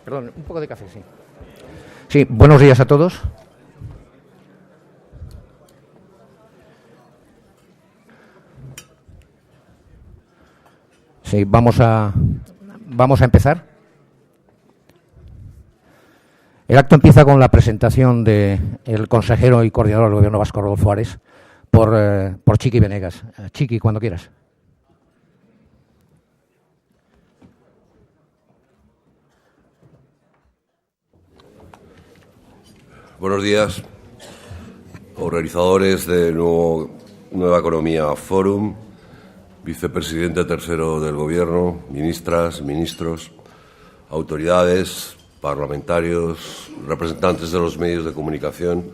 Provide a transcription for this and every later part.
Perdón, un poco de café, sí. Sí, buenos días a todos. Sí, vamos a empezar. El acto empieza con la presentación del consejero y coordinador del Gobierno vasco, Rodolfo Ares, por Chiqui Venegas. Chiqui, cuando quieras. Buenos días, organizadores de Nueva Economía Forum, vicepresidente tercero del Gobierno, ministras, ministros, autoridades, parlamentarios, representantes de los medios de comunicación,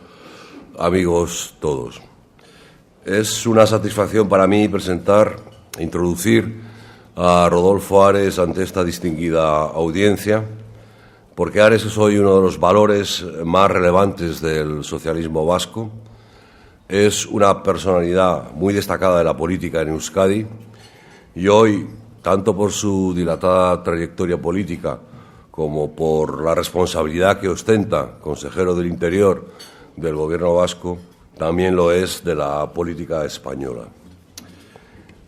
amigos todos. Es una satisfacción para mí presentar e introducir a Rodolfo Ares ante esta distinguida audiencia, porque Ares es hoy uno de los valores más relevantes del socialismo vasco. Es una personalidad muy destacada de la política en Euskadi y hoy, tanto por su dilatada trayectoria política como por la responsabilidad que ostenta consejero del Interior del Gobierno vasco, también lo es de la política española.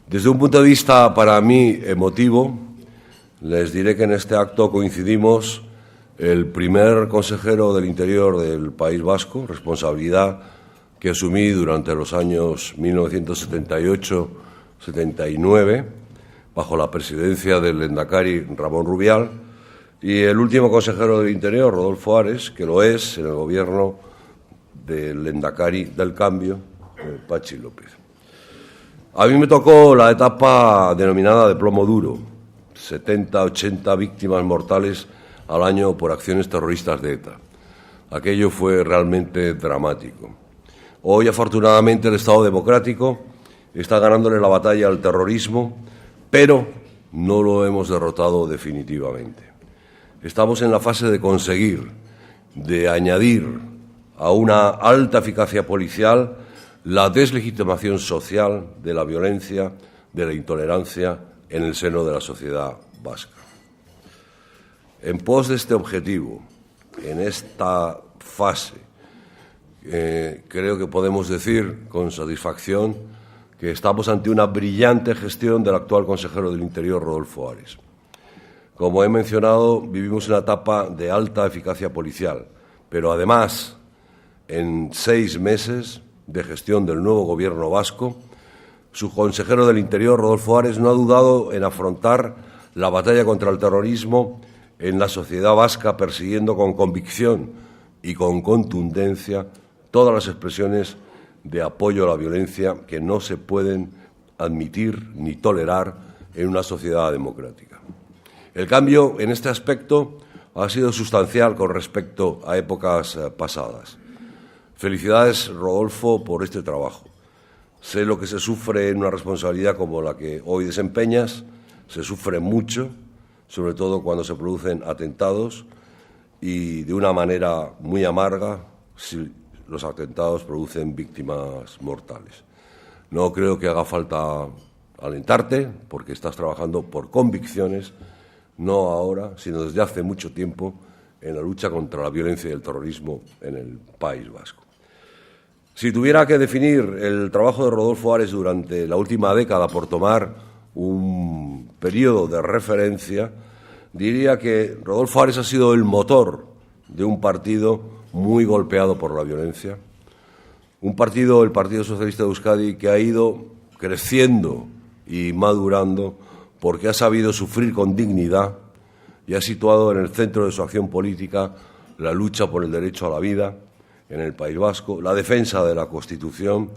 Desde un punto de vista para mí emotivo, les diré que en este acto coincidimos el primer consejero del Interior del País Vasco, responsabilidad que asumí durante los años 1978-79, bajo la presidencia del lehendakari Ramón Rubial, y el último consejero del Interior, Rodolfo Ares, que lo es en el gobierno del lehendakari del cambio, Patxi López. A mí me tocó la etapa denominada de plomo duro, 70-80 víctimas mortales al año por acciones terroristas de ETA. Aquello fue realmente dramático. Hoy, afortunadamente, el Estado democrático está ganándole la batalla al terrorismo, pero no lo hemos derrotado definitivamente. Estamos en la fase de conseguir, de añadir a una alta eficacia policial la deslegitimación social de la violencia, de la intolerancia en el seno de la sociedad vasca. En pos de este objetivo, en esta fase, creo que podemos decir con satisfacción que estamos ante una brillante gestión del actual consejero del Interior, Rodolfo Ares. Como he mencionado, vivimos una etapa de alta eficacia policial, pero además, en 6 meses de gestión del nuevo Gobierno vasco, su consejero del Interior, Rodolfo Ares, no ha dudado en afrontar la batalla contra el terrorismo en la sociedad vasca, persiguiendo con convicción y con contundencia todas las expresiones de apoyo a la violencia que no se pueden admitir ni tolerar en una sociedad democrática. El cambio en este aspecto ha sido sustancial con respecto a épocas pasadas. Felicidades, Rodolfo, por este trabajo. Sé lo que se sufre en una responsabilidad como la que hoy desempeñas, se sufre mucho, sobre todo cuando se producen atentados y de una manera muy amarga si los atentados producen víctimas mortales. No creo que haga falta alentarte, porque estás trabajando por convicciones, no ahora, sino desde hace mucho tiempo, en la lucha contra la violencia y el terrorismo en el País Vasco. Si tuviera que definir el trabajo de Rodolfo Ares durante la última década por tomar un periodo de referencia, diría que Rodolfo Ares ha sido el motor de un partido muy golpeado por la violencia, un partido, el Partido Socialista de Euskadi, que ha ido creciendo y madurando porque ha sabido sufrir con dignidad y ha situado en el centro de su acción política la lucha por el derecho a la vida en el País Vasco, la defensa de la Constitución,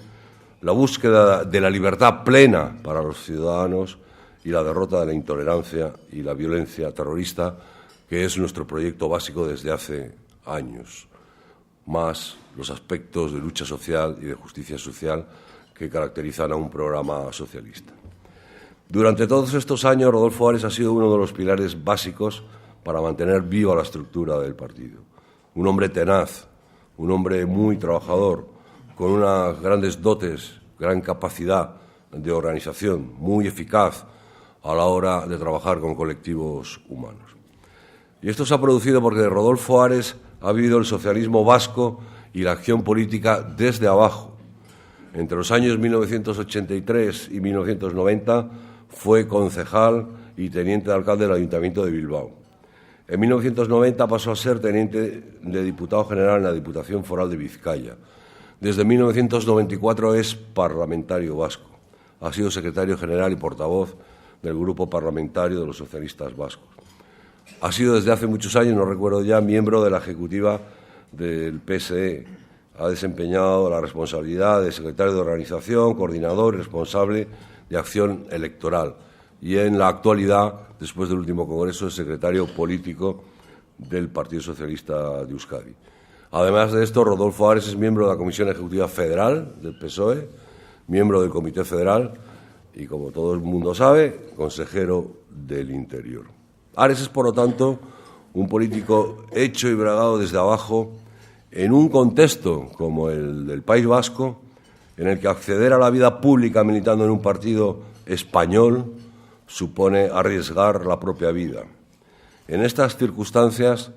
la búsqueda de la libertad plena para los ciudadanos y la derrota de la intolerancia y la violencia terrorista, que es nuestro proyecto básico desde hace años, más los aspectos de lucha social y de justicia social que caracterizan a un programa socialista. Durante todos estos años, Rodolfo Ares ha sido uno de los pilares básicos para mantener viva la estructura del partido. Un hombre tenaz, un hombre muy trabajador, con unas grandes dotes, gran capacidad de organización, muy eficaz a la hora de trabajar con colectivos humanos. Y esto se ha producido porque Rodolfo Ares ha vivido el socialismo vasco y la acción política desde abajo. Entre los años 1983 y 1990 fue concejal y teniente de alcalde del Ayuntamiento de Bilbao. En 1990 pasó a ser teniente de diputado general en la Diputación Foral de Vizcaya. Desde 1994 es parlamentario vasco. Ha sido secretario general y portavoz del Grupo Parlamentario de los Socialistas Vascos. Ha sido desde hace muchos años, no recuerdo ya, miembro de la ejecutiva del PSE. Ha desempeñado la responsabilidad de secretario de organización, coordinador y responsable de acción electoral. Y en la actualidad, después del último congreso, es secretario político del Partido Socialista de Euskadi. Además de esto, Rodolfo Ares es miembro de la Comisión Ejecutiva Federal del PSOE, miembro del Comité Federal y, como todo el mundo sabe, consejero del Interior. Ares es, por lo tanto, un político hecho y bragado desde abajo en un contexto como el del País Vasco, en el que acceder a la vida pública militando en un partido español supone arriesgar la propia vida. En estas circunstancias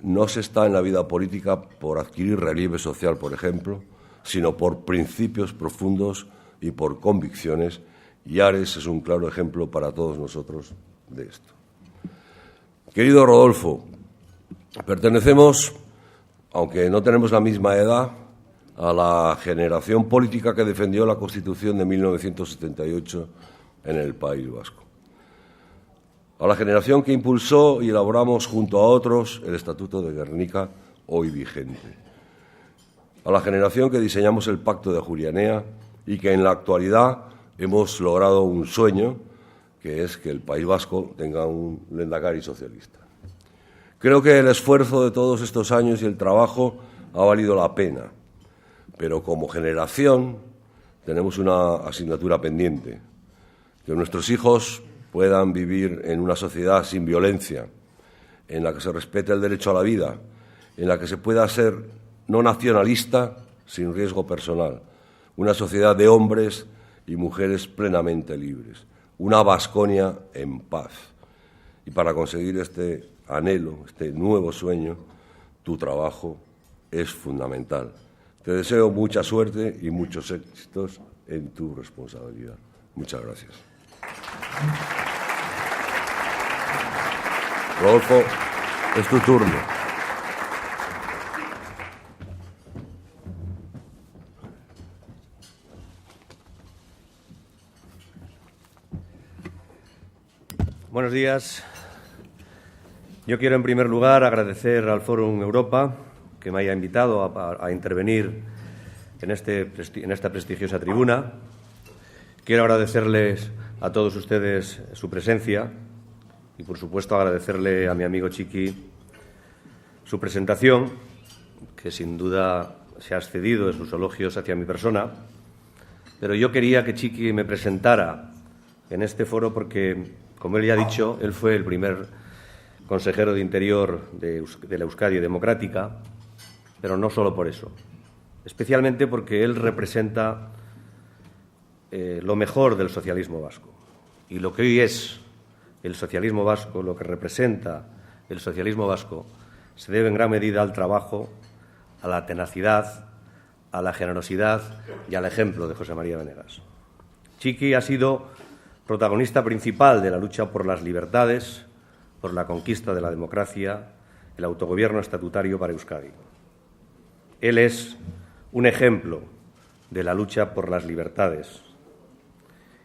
no se está en la vida política por adquirir relieve social, por ejemplo, sino por principios profundos y por convicciones, y Ares es un claro ejemplo para todos nosotros de esto. Querido Rodolfo, pertenecemos, aunque no tenemos la misma edad, a la generación política que defendió la Constitución de 1978 en el País Vasco. A la generación que impulsó y elaboramos junto a otros el Estatuto de Gernika, hoy vigente. A la generación que diseñamos el Pacto de Ajurianea y que en la actualidad hemos logrado un sueño, que es que el País Vasco tenga un lehendakari socialista. Creo que el esfuerzo de todos estos años y el trabajo ha valido la pena, pero como generación tenemos una asignatura pendiente, que nuestros hijos puedan vivir en una sociedad sin violencia, en la que se respete el derecho a la vida, en la que se pueda ser no nacionalista sin riesgo personal, una sociedad de hombres y mujeres plenamente libres, una Baskonia en paz. Y para conseguir este anhelo, este nuevo sueño, tu trabajo es fundamental. Te deseo mucha suerte y muchos éxitos en tu responsabilidad. Muchas gracias. Rodolfo, es tu turno. Buenos días. Yo quiero, en primer lugar, agradecer al Fórum Europa que me haya invitado a intervenir en esta prestigiosa tribuna. Quiero agradecerles a todos ustedes su presencia y, por supuesto, agradecerle a mi amigo Chiqui su presentación, que sin duda se ha excedido en sus elogios hacia mi persona. Pero yo quería que Chiqui me presentara en este foro porque, como él ya ha dicho, él fue el primer consejero de Interior de la Euskadi Democrática, pero no solo por eso, especialmente porque él representa lo mejor del socialismo vasco. Y lo que hoy es el socialismo vasco, lo que representa el socialismo vasco, se debe en gran medida al trabajo, a la tenacidad, a la generosidad y al ejemplo de José María Benegas. Chiqui ha sido protagonista principal de la lucha por las libertades, por la conquista de la democracia, el autogobierno estatutario para Euskadi. Él es un ejemplo de la lucha por las libertades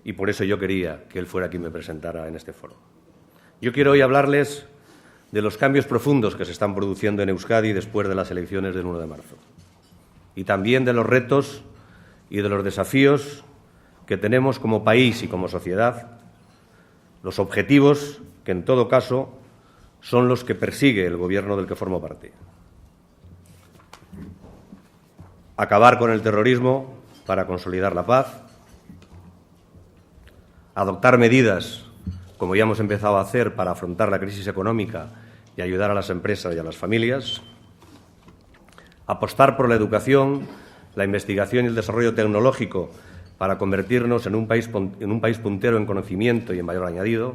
y por eso yo quería que él fuera quien me presentara en este foro. Yo quiero hoy hablarles de los cambios profundos que se están produciendo en Euskadi después de las elecciones del 1 de marzo y también de los retos y de los desafíos que tenemos como país y como sociedad, los objetivos que, en todo caso, son los que persigue el Gobierno del que formo parte. Acabar con el terrorismo para consolidar la paz, adoptar medidas, como ya hemos empezado a hacer, para afrontar la crisis económica y ayudar a las empresas y a las familias, apostar por la educación, la investigación y el desarrollo tecnológico para convertirnos en un país puntero en conocimiento y en valor añadido,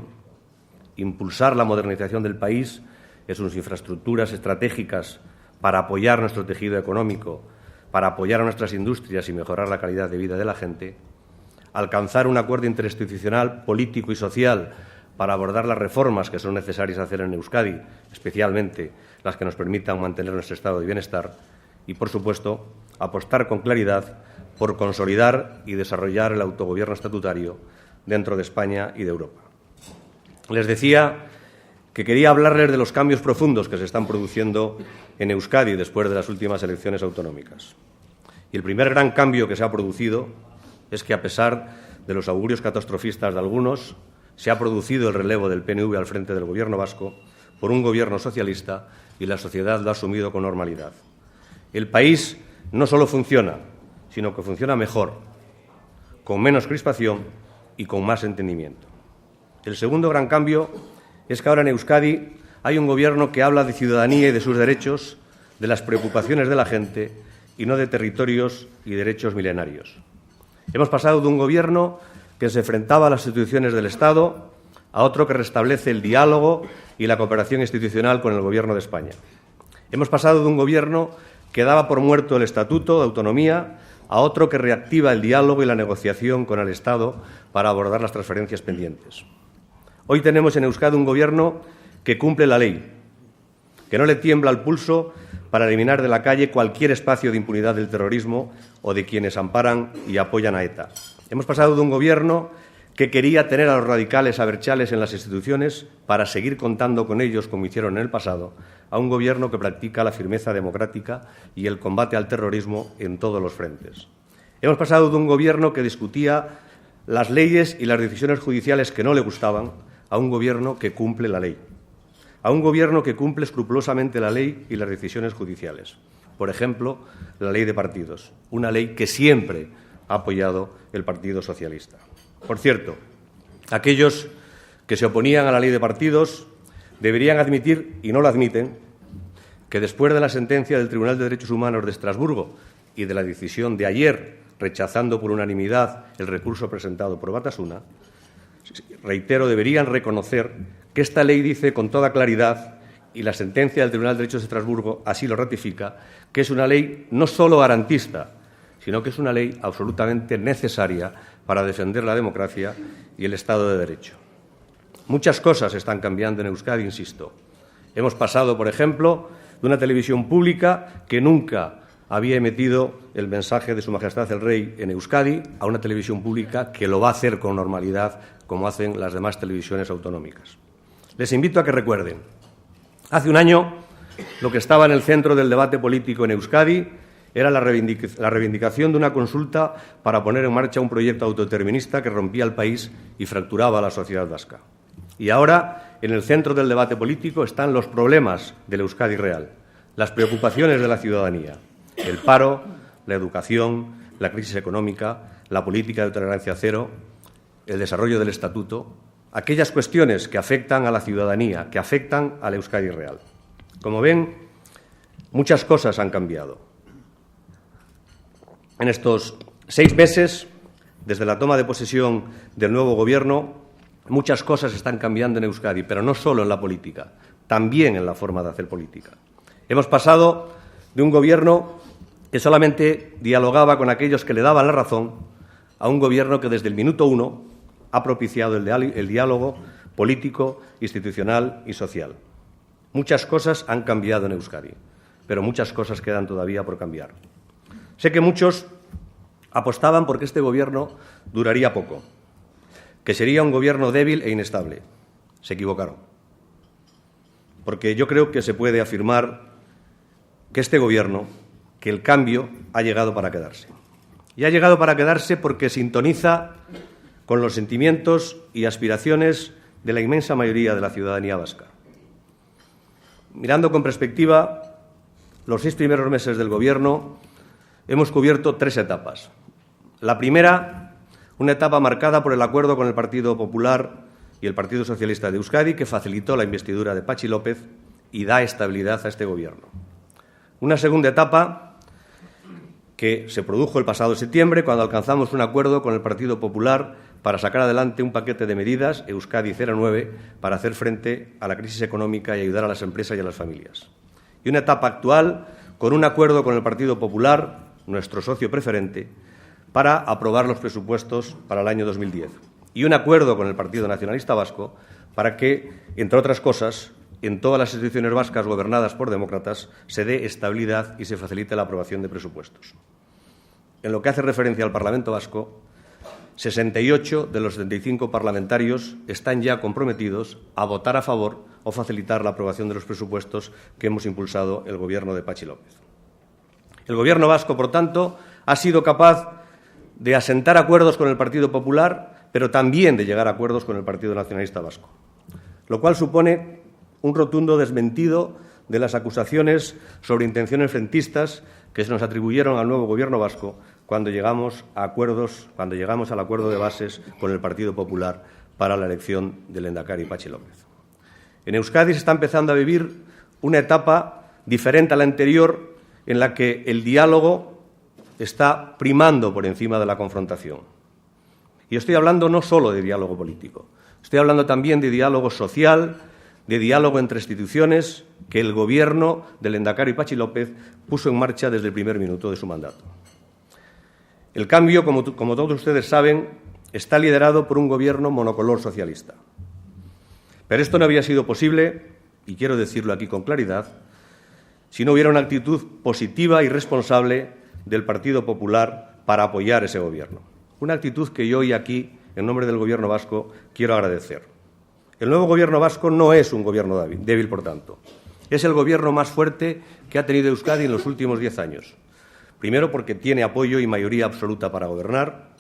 impulsar la modernización del país en sus infraestructuras estratégicas para apoyar nuestro tejido económico, para apoyar a nuestras industrias y mejorar la calidad de vida de la gente, alcanzar un acuerdo interinstitucional, político y social para abordar las reformas que son necesarias hacer en Euskadi, especialmente las que nos permitan mantener nuestro estado de bienestar y, por supuesto, apostar con claridad por consolidar y desarrollar el autogobierno estatutario dentro de España y de Europa. Les decía que quería hablarles de los cambios profundos que se están produciendo en Euskadi después de las últimas elecciones autonómicas. Y el primer gran cambio que se ha producido es que, a pesar de los augurios catastrofistas de algunos, se ha producido el relevo del PNV al frente del Gobierno vasco por un Gobierno socialista y la sociedad lo ha asumido con normalidad. El país no solo funciona, sino que funciona mejor, con menos crispación y con más entendimiento. El segundo gran cambio es que ahora en Euskadi hay un Gobierno que habla de ciudadanía y de sus derechos, de las preocupaciones de la gente y no de territorios y derechos milenarios. Hemos pasado de un Gobierno que se enfrentaba a las instituciones del Estado a otro que restablece el diálogo y la cooperación institucional con el Gobierno de España. Hemos pasado de un Gobierno que daba por muerto el Estatuto de Autonomía a otro que reactiva el diálogo y la negociación con el Estado para abordar las transferencias pendientes. Hoy tenemos en Euskadi un Gobierno que cumple la ley, que no le tiembla el pulso para eliminar de la calle cualquier espacio de impunidad del terrorismo o de quienes amparan y apoyan a ETA. Hemos pasado de un Gobierno que quería tener a los radicales abertzales en las instituciones para seguir contando con ellos como hicieron en el pasado, a un Gobierno que practica la firmeza democrática y el combate al terrorismo en todos los frentes. Hemos pasado de un Gobierno que discutía las leyes y las decisiones judiciales que no le gustaban a un Gobierno que cumple la ley, a un Gobierno que cumple escrupulosamente la ley y las decisiones judiciales. Por ejemplo, la ley de partidos, una ley que siempre ha apoyado el Partido Socialista. Por cierto, aquellos que se oponían a la ley de partidos deberían admitir, y no lo admiten, que después de la sentencia del Tribunal de Derechos Humanos de Estrasburgo y de la decisión de ayer, rechazando por unanimidad el recurso presentado por Batasuna, reitero, deberían reconocer que esta ley dice con toda claridad, y la sentencia del Tribunal de Derechos de Estrasburgo así lo ratifica, que es una ley no solo garantista, sino que es una ley absolutamente necesaria para defender la democracia y el Estado de Derecho. Muchas cosas están cambiando en Euskadi, insisto. Hemos pasado, por ejemplo, de una televisión pública que nunca había emitido el mensaje de Su Majestad el Rey en Euskadi a una televisión pública que lo va a hacer con normalidad, como hacen las demás televisiones autonómicas. Les invito a que recuerden. Hace un año, lo que estaba en el centro del debate político en Euskadi era la reivindicación de una consulta para poner en marcha un proyecto autodeterminista que rompía el país y fracturaba a la sociedad vasca. Y ahora, en el centro del debate político están los problemas del Euskadi real, las preocupaciones de la ciudadanía, el paro, la educación, la crisis económica, la política de tolerancia cero, el desarrollo del Estatuto, aquellas cuestiones que afectan a la ciudadanía, que afectan al Euskadi real. Como ven, muchas cosas han cambiado. En estos 6 meses, desde la toma de posesión del nuevo Gobierno, muchas cosas están cambiando en Euskadi, pero no solo en la política, también en la forma de hacer política. Hemos pasado de un Gobierno que solamente dialogaba con aquellos que le daban la razón a un Gobierno que desde el minuto 1 ha propiciado el diálogo político, institucional y social. Muchas cosas han cambiado en Euskadi, pero muchas cosas quedan todavía por cambiar. Sé que muchos apostaban porque este Gobierno duraría poco, que sería un Gobierno débil e inestable. Se equivocaron. Porque yo creo que se puede afirmar que este Gobierno, que el cambio ha llegado para quedarse. Y ha llegado para quedarse porque sintoniza con los sentimientos y aspiraciones de la inmensa mayoría de la ciudadanía vasca. Mirando con perspectiva, los 6 primeros meses del Gobierno hemos cubierto 3 etapas. La primera, una etapa marcada por el acuerdo con el Partido Popular y el Partido Socialista de Euskadi, que facilitó la investidura de Patxi López y da estabilidad a este Gobierno. Una segunda etapa que se produjo el pasado septiembre, cuando alcanzamos un acuerdo con el Partido Popular para sacar adelante un paquete de medidas, Euskadi 09, para hacer frente a la crisis económica y ayudar a las empresas y a las familias. Y una etapa actual con un acuerdo con el Partido Popular, nuestro socio preferente, para aprobar los presupuestos para el año 2010. Y un acuerdo con el Partido Nacionalista Vasco para que, entre otras cosas, en todas las instituciones vascas gobernadas por demócratas se dé estabilidad y se facilite la aprobación de presupuestos. En lo que hace referencia al Parlamento Vasco, 68 de los 75 parlamentarios están ya comprometidos a votar a favor o facilitar la aprobación de los presupuestos que hemos impulsado el Gobierno de Patxi López. El Gobierno vasco, por tanto, ha sido capaz de asentar acuerdos con el Partido Popular, pero también de llegar a acuerdos con el Partido Nacionalista Vasco, lo cual supone un rotundo desmentido de las acusaciones sobre intenciones frentistas que se nos atribuyeron al nuevo Gobierno vasco cuando llegamos al acuerdo de bases con el Partido Popular para la elección del Lehendakari Patxi López. En Euskadi se está empezando a vivir una etapa diferente a la anterior, en la que el diálogo está primando por encima de la confrontación. Y estoy hablando no solo de diálogo político, estoy hablando también de diálogo social, de diálogo entre instituciones que el Gobierno del Lehendakari Patxi López puso en marcha desde el primer minuto de su mandato. El cambio, como todos ustedes saben, está liderado por un Gobierno monocolor socialista. Pero esto no había sido posible, y quiero decirlo aquí con claridad, si no hubiera una actitud positiva y responsable del Partido Popular para apoyar ese Gobierno. Una actitud que yo hoy aquí, en nombre del Gobierno vasco, quiero agradecer. El nuevo Gobierno vasco no es un Gobierno débil, por tanto. Es el Gobierno más fuerte que ha tenido Euskadi en los últimos 10 años. Primero, porque tiene apoyo y mayoría absoluta para gobernar.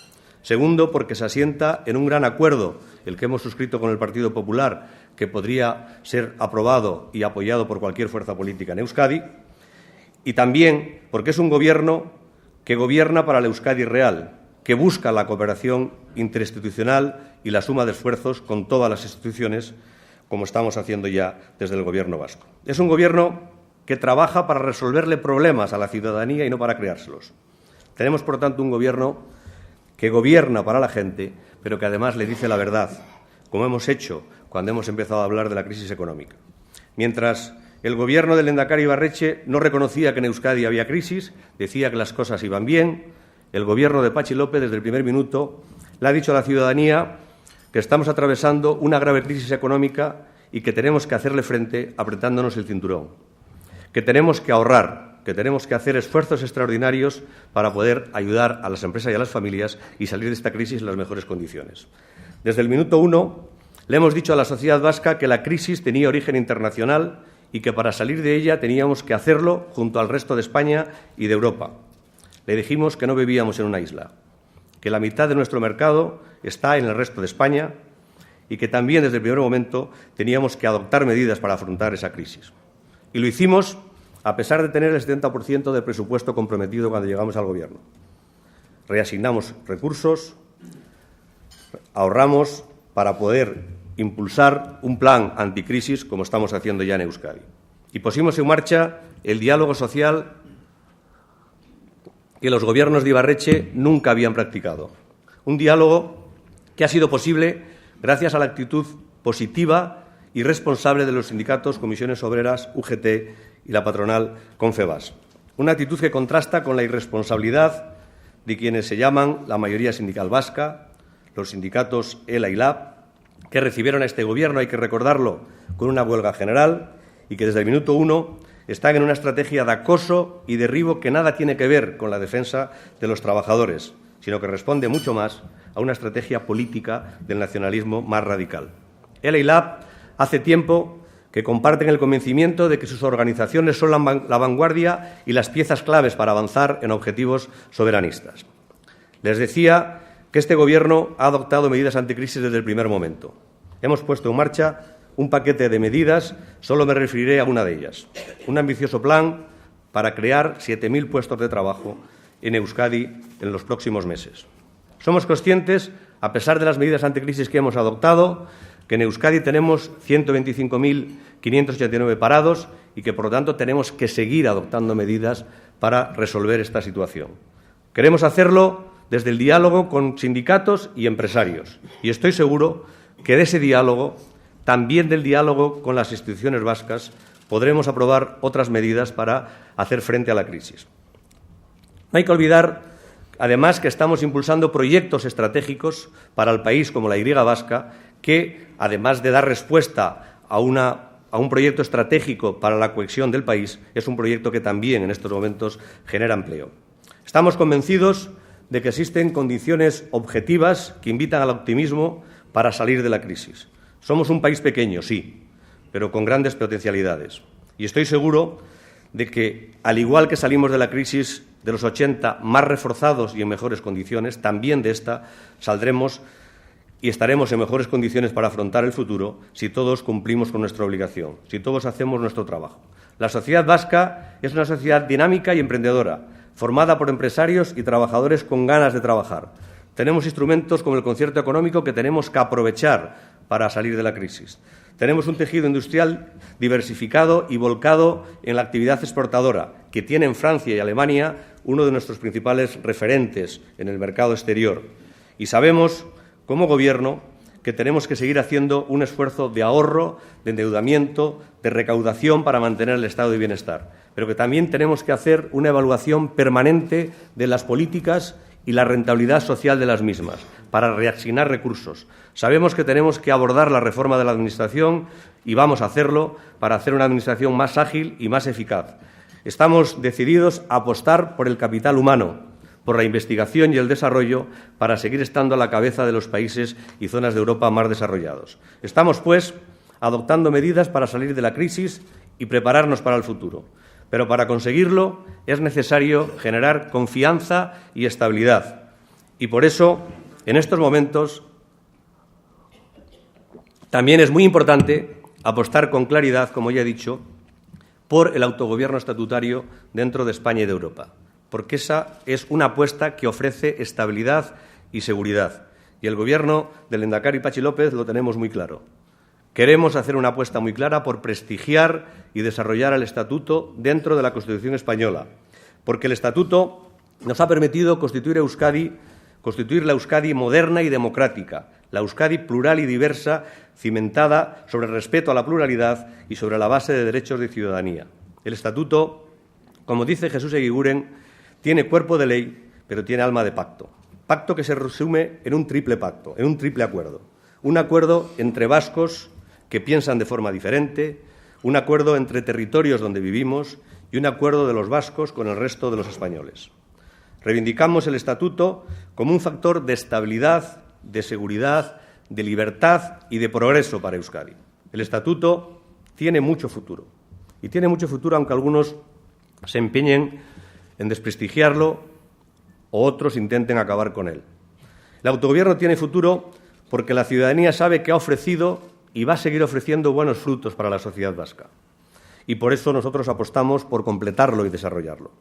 Segundo, porque se asienta en un gran acuerdo, el que hemos suscrito con el Partido Popular, que podría ser aprobado y apoyado por cualquier fuerza política en Euskadi. Y también porque es un Gobierno que gobierna para la Euskadi real, que busca la cooperación interinstitucional y la suma de esfuerzos con todas las instituciones, como estamos haciendo ya desde el Gobierno vasco. Es un Gobierno que trabaja para resolverle problemas a la ciudadanía y no para creárselos. Tenemos, por tanto, un Gobierno que gobierna para la gente, pero que además le dice la verdad, como hemos hecho cuando hemos empezado a hablar de la crisis económica. Mientras el Gobierno del Lehendakari Ibarretxe no reconocía que en Euskadi había crisis, decía que las cosas iban bien, el Gobierno de Patxi López, desde el primer minuto, le ha dicho a la ciudadanía que estamos atravesando una grave crisis económica y que tenemos que hacerle frente apretándonos el cinturón, que tenemos que ahorrar, que tenemos que hacer esfuerzos extraordinarios para poder ayudar a las empresas y a las familias y salir de esta crisis en las mejores condiciones. Desde el minuto 1 le hemos dicho a la sociedad vasca que la crisis tenía origen internacional y que para salir de ella teníamos que hacerlo junto al resto de España y de Europa. Le dijimos que no vivíamos en una isla, que la mitad de nuestro mercado está en el resto de España y que también desde el primer momento teníamos que adoptar medidas para afrontar esa crisis. Y lo hicimos a pesar de tener el 70% del presupuesto comprometido cuando llegamos al Gobierno. Reasignamos recursos, ahorramos para poder impulsar un plan anticrisis como estamos haciendo ya en Euskadi. Y pusimos en marcha el diálogo social que los gobiernos de Ibarretxe nunca habían practicado. Un diálogo que ha sido posible gracias a la actitud positiva y responsable de los sindicatos, comisiones obreras, UGT y la patronal Confebask. Una actitud que contrasta con la irresponsabilidad de quienes se llaman la mayoría sindical vasca, los sindicatos ELA y LAB, que recibieron a este Gobierno, hay que recordarlo, con una huelga general y que desde el minuto 1 están en una estrategia de acoso y derribo que nada tiene que ver con la defensa de los trabajadores, sino que responde mucho más a una estrategia política del nacionalismo más radical. ELA y LAB hace tiempo que comparten el convencimiento de que sus organizaciones son la vanguardia y las piezas claves para avanzar en objetivos soberanistas. Les decía que este Gobierno ha adoptado medidas anticrisis desde el primer momento. Hemos puesto en marcha un paquete de medidas, solo me referiré a una de ellas. Un ambicioso plan para crear 7.000 puestos de trabajo en Euskadi en los próximos meses. Somos conscientes, a pesar de las medidas anticrisis que hemos adoptado, que en Euskadi tenemos 125.589 parados y que, por lo tanto, tenemos que seguir adoptando medidas para resolver esta situación. Queremos hacerlo desde el diálogo con sindicatos y empresarios. Y estoy seguro que de ese diálogo, también del diálogo con las instituciones vascas, podremos aprobar otras medidas para hacer frente a la crisis. No hay que olvidar, además, que estamos impulsando proyectos estratégicos para el país, como la Y vasca, que, además de dar respuesta a un proyecto estratégico para la cohesión del país, es un proyecto que también en estos momentos genera empleo. Estamos convencidos de que existen condiciones objetivas que invitan al optimismo para salir de la crisis. Somos un país pequeño, sí, pero con grandes potencialidades. Y estoy seguro de que, al igual que salimos de la crisis de los 80 más reforzados y en mejores condiciones, también de esta saldremos y estaremos en mejores condiciones para afrontar el futuro si todos cumplimos con nuestra obligación, si todos hacemos nuestro trabajo. La sociedad vasca es una sociedad dinámica y emprendedora, formada por empresarios y trabajadores con ganas de trabajar. Tenemos instrumentos como el concierto económico que tenemos que aprovechar para salir de la crisis. Tenemos un tejido industrial diversificado y volcado en la actividad exportadora, que tiene en Francia y Alemania uno de nuestros principales referentes en el mercado exterior. Y sabemos, como Gobierno, que tenemos que seguir haciendo un esfuerzo de ahorro, de endeudamiento, de recaudación para mantener el estado de bienestar, pero que también tenemos que hacer una evaluación permanente de las políticas y la rentabilidad social de las mismas, para reasignar recursos. Sabemos que tenemos que abordar la reforma de la Administración y vamos a hacerlo para hacer una Administración más ágil y más eficaz. Estamos decididos a apostar por el capital humano, por la investigación y el desarrollo para seguir estando a la cabeza de los países y zonas de Europa más desarrollados. Estamos, pues, adoptando medidas para salir de la crisis y prepararnos para el futuro. Pero para conseguirlo es necesario generar confianza y estabilidad. Y por eso, en estos momentos, también es muy importante apostar con claridad, como ya he dicho, por el autogobierno estatutario dentro de España y de Europa, porque esa es una apuesta que ofrece estabilidad y seguridad. Y el Gobierno del Lehendakari Patxi López lo tenemos muy claro. Queremos hacer una apuesta muy clara por prestigiar y desarrollar el Estatuto dentro de la Constitución española, porque el Estatuto nos ha permitido constituir la Euskadi moderna y democrática, la Euskadi plural y diversa, cimentada sobre el respeto a la pluralidad y sobre la base de derechos de ciudadanía. El Estatuto, como dice Jesús Eguiguren, tiene cuerpo de ley, pero tiene alma de pacto. Pacto que se resume en un triple pacto, en un triple acuerdo. Un acuerdo entre vascos que piensan de forma diferente, un acuerdo entre territorios donde vivimos y un acuerdo de los vascos con el resto de los españoles. Reivindicamos el Estatuto como un factor de estabilidad, de seguridad, de libertad y de progreso para Euskadi. El Estatuto tiene mucho futuro, y tiene mucho futuro aunque algunos se empeñen en desprestigiarlo o otros intenten acabar con él. El autogobierno tiene futuro porque la ciudadanía sabe que ha ofrecido y va a seguir ofreciendo buenos frutos para la sociedad vasca. Y por eso nosotros apostamos por completarlo y desarrollarlo.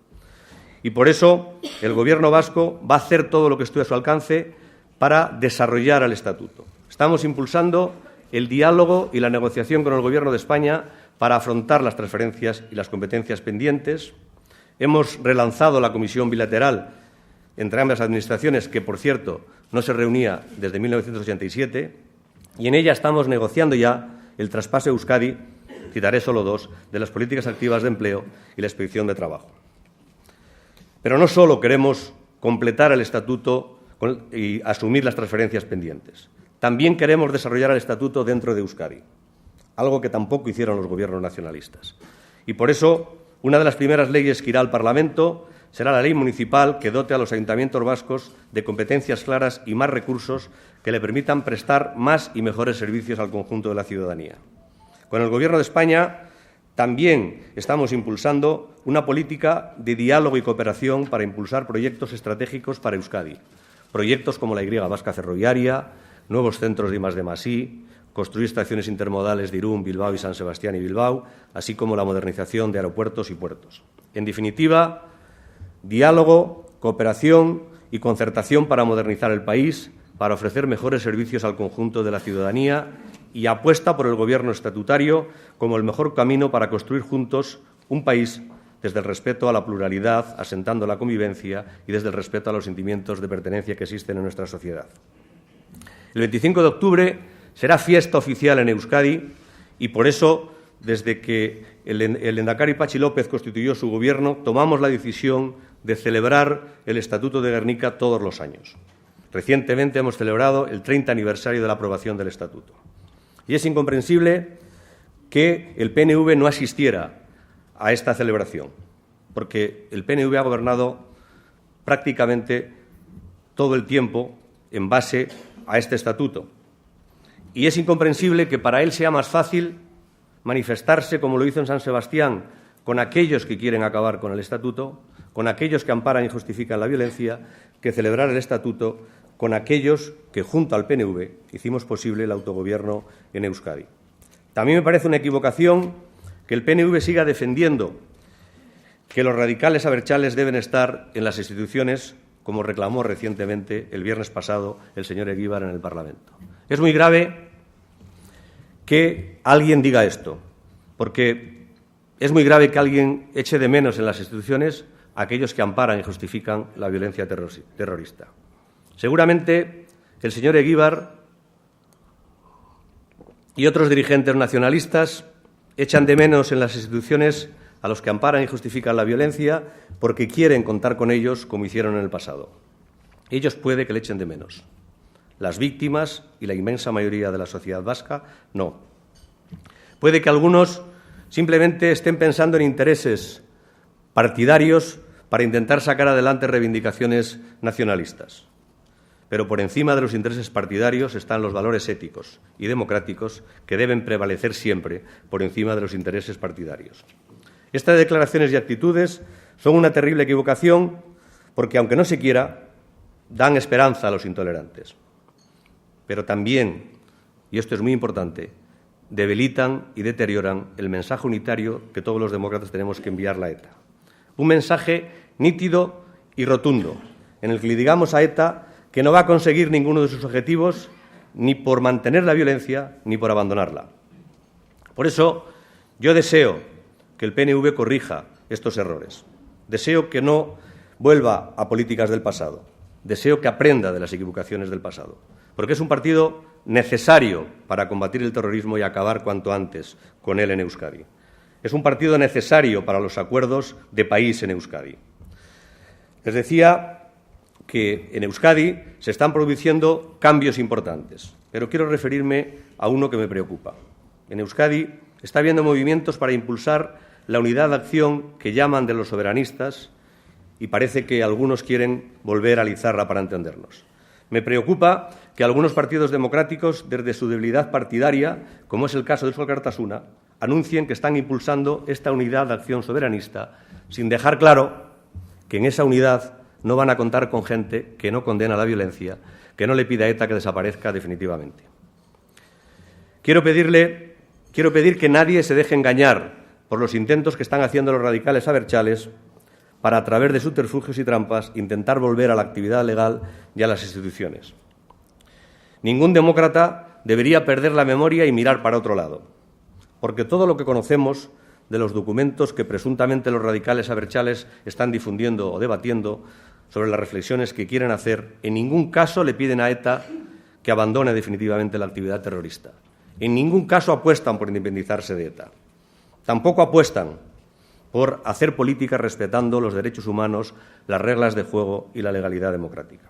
Y por eso el Gobierno vasco va a hacer todo lo que esté a su alcance para desarrollar el Estatuto. Estamos impulsando el diálogo y la negociación con el Gobierno de España para afrontar las transferencias y las competencias pendientes. Hemos relanzado la comisión bilateral entre ambas administraciones, que, por cierto, no se reunía desde 1987, y en ella estamos negociando ya el traspaso a Euskadi, citaré solo dos, de las políticas activas de empleo y la inspección de trabajo. Pero no solo queremos completar el Estatuto y asumir las transferencias pendientes. También queremos desarrollar el Estatuto dentro de Euskadi, algo que tampoco hicieron los gobiernos nacionalistas. Y por eso, una de las primeras leyes que irá al Parlamento será la ley municipal que dote a los ayuntamientos vascos de competencias claras y más recursos que le permitan prestar más y mejores servicios al conjunto de la ciudadanía. Con el Gobierno de España también estamos impulsando una política de diálogo y cooperación para impulsar proyectos estratégicos para Euskadi. Proyectos como la Y vasca ferroviaria, nuevos centros de I+D+I, construir estaciones intermodales de Irún, Bilbao y San Sebastián y Bilbao, así como la modernización de aeropuertos y puertos. En definitiva, diálogo, cooperación y concertación para modernizar el país, para ofrecer mejores servicios al conjunto de la ciudadanía y apuesta por el Gobierno estatutario como el mejor camino para construir juntos un país desde el respeto a la pluralidad, asentando la convivencia y desde el respeto a los sentimientos de pertenencia que existen en nuestra sociedad. El 25 de octubre será fiesta oficial en Euskadi y por eso, desde que el Lehendakari Patxi López constituyó su gobierno, tomamos la decisión de celebrar el Estatuto de Gernika todos los años. Recientemente hemos celebrado el 30 aniversario de la aprobación del Estatuto. Y es incomprensible que el PNV no asistiera a esta celebración, porque el PNV ha gobernado prácticamente todo el tiempo en base a este Estatuto. Y es incomprensible que para él sea más fácil manifestarse, como lo hizo en San Sebastián, con aquellos que quieren acabar con el Estatuto, con aquellos que amparan y justifican la violencia, que celebrar el Estatuto con aquellos que, junto al PNV, hicimos posible el autogobierno en Euskadi. También me parece una equivocación que el PNV siga defendiendo que los radicales abertzales deben estar en las instituciones, como reclamó recientemente el viernes pasado el señor Eguíbar en el Parlamento. Es muy grave que alguien diga esto, porque es muy grave que alguien eche de menos en las instituciones a aquellos que amparan y justifican la violencia terrorista. Seguramente el señor Eguíbar y otros dirigentes nacionalistas echan de menos en las instituciones a los que amparan y justifican la violencia porque quieren contar con ellos como hicieron en el pasado. Ellos puede que le echen de menos. Las víctimas y la inmensa mayoría de la sociedad vasca, no. Puede que algunos simplemente estén pensando en intereses partidarios para intentar sacar adelante reivindicaciones nacionalistas. Pero por encima de los intereses partidarios están los valores éticos y democráticos que deben prevalecer siempre por encima de los intereses partidarios. Estas declaraciones y actitudes son una terrible equivocación porque, aunque no se quiera, dan esperanza a los intolerantes. Pero también, y esto es muy importante, debilitan y deterioran el mensaje unitario que todos los demócratas tenemos que enviar a ETA. Un mensaje nítido y rotundo, en el que le digamos a ETA que no va a conseguir ninguno de sus objetivos ni por mantener la violencia ni por abandonarla. Por eso, yo deseo que el PNV corrija estos errores. Deseo que no vuelva a políticas del pasado. Deseo que aprenda de las equivocaciones del pasado. Porque es un partido necesario para combatir el terrorismo y acabar cuanto antes con él en Euskadi. Es un partido necesario para los acuerdos de país en Euskadi. Les decía que en Euskadi se están produciendo cambios importantes, pero quiero referirme a uno que me preocupa. En Euskadi está habiendo movimientos para impulsar la unidad de acción que llaman de los soberanistas y parece que algunos quieren volver a Lizarra para entendernos. Me preocupa que algunos partidos democráticos, desde su debilidad partidaria, como es el caso de Eusko Alkartasuna, anuncien que están impulsando esta unidad de acción soberanista sin dejar claro que en esa unidad no van a contar con gente que no condena la violencia, que no le pida a ETA que desaparezca definitivamente. Quiero pedir que nadie se deje engañar por los intentos que están haciendo los radicales abertzales para, a través de subterfugios y trampas, intentar volver a la actividad legal y a las instituciones. Ningún demócrata debería perder la memoria y mirar para otro lado, porque todo lo que conocemos de los documentos que presuntamente los radicales abertzales están difundiendo o debatiendo sobre las reflexiones que quieren hacer, en ningún caso le piden a ETA que abandone definitivamente la actividad terrorista. En ningún caso apuestan por independizarse de ETA. Tampoco apuestan por hacer política respetando los derechos humanos, las reglas de juego y la legalidad democrática.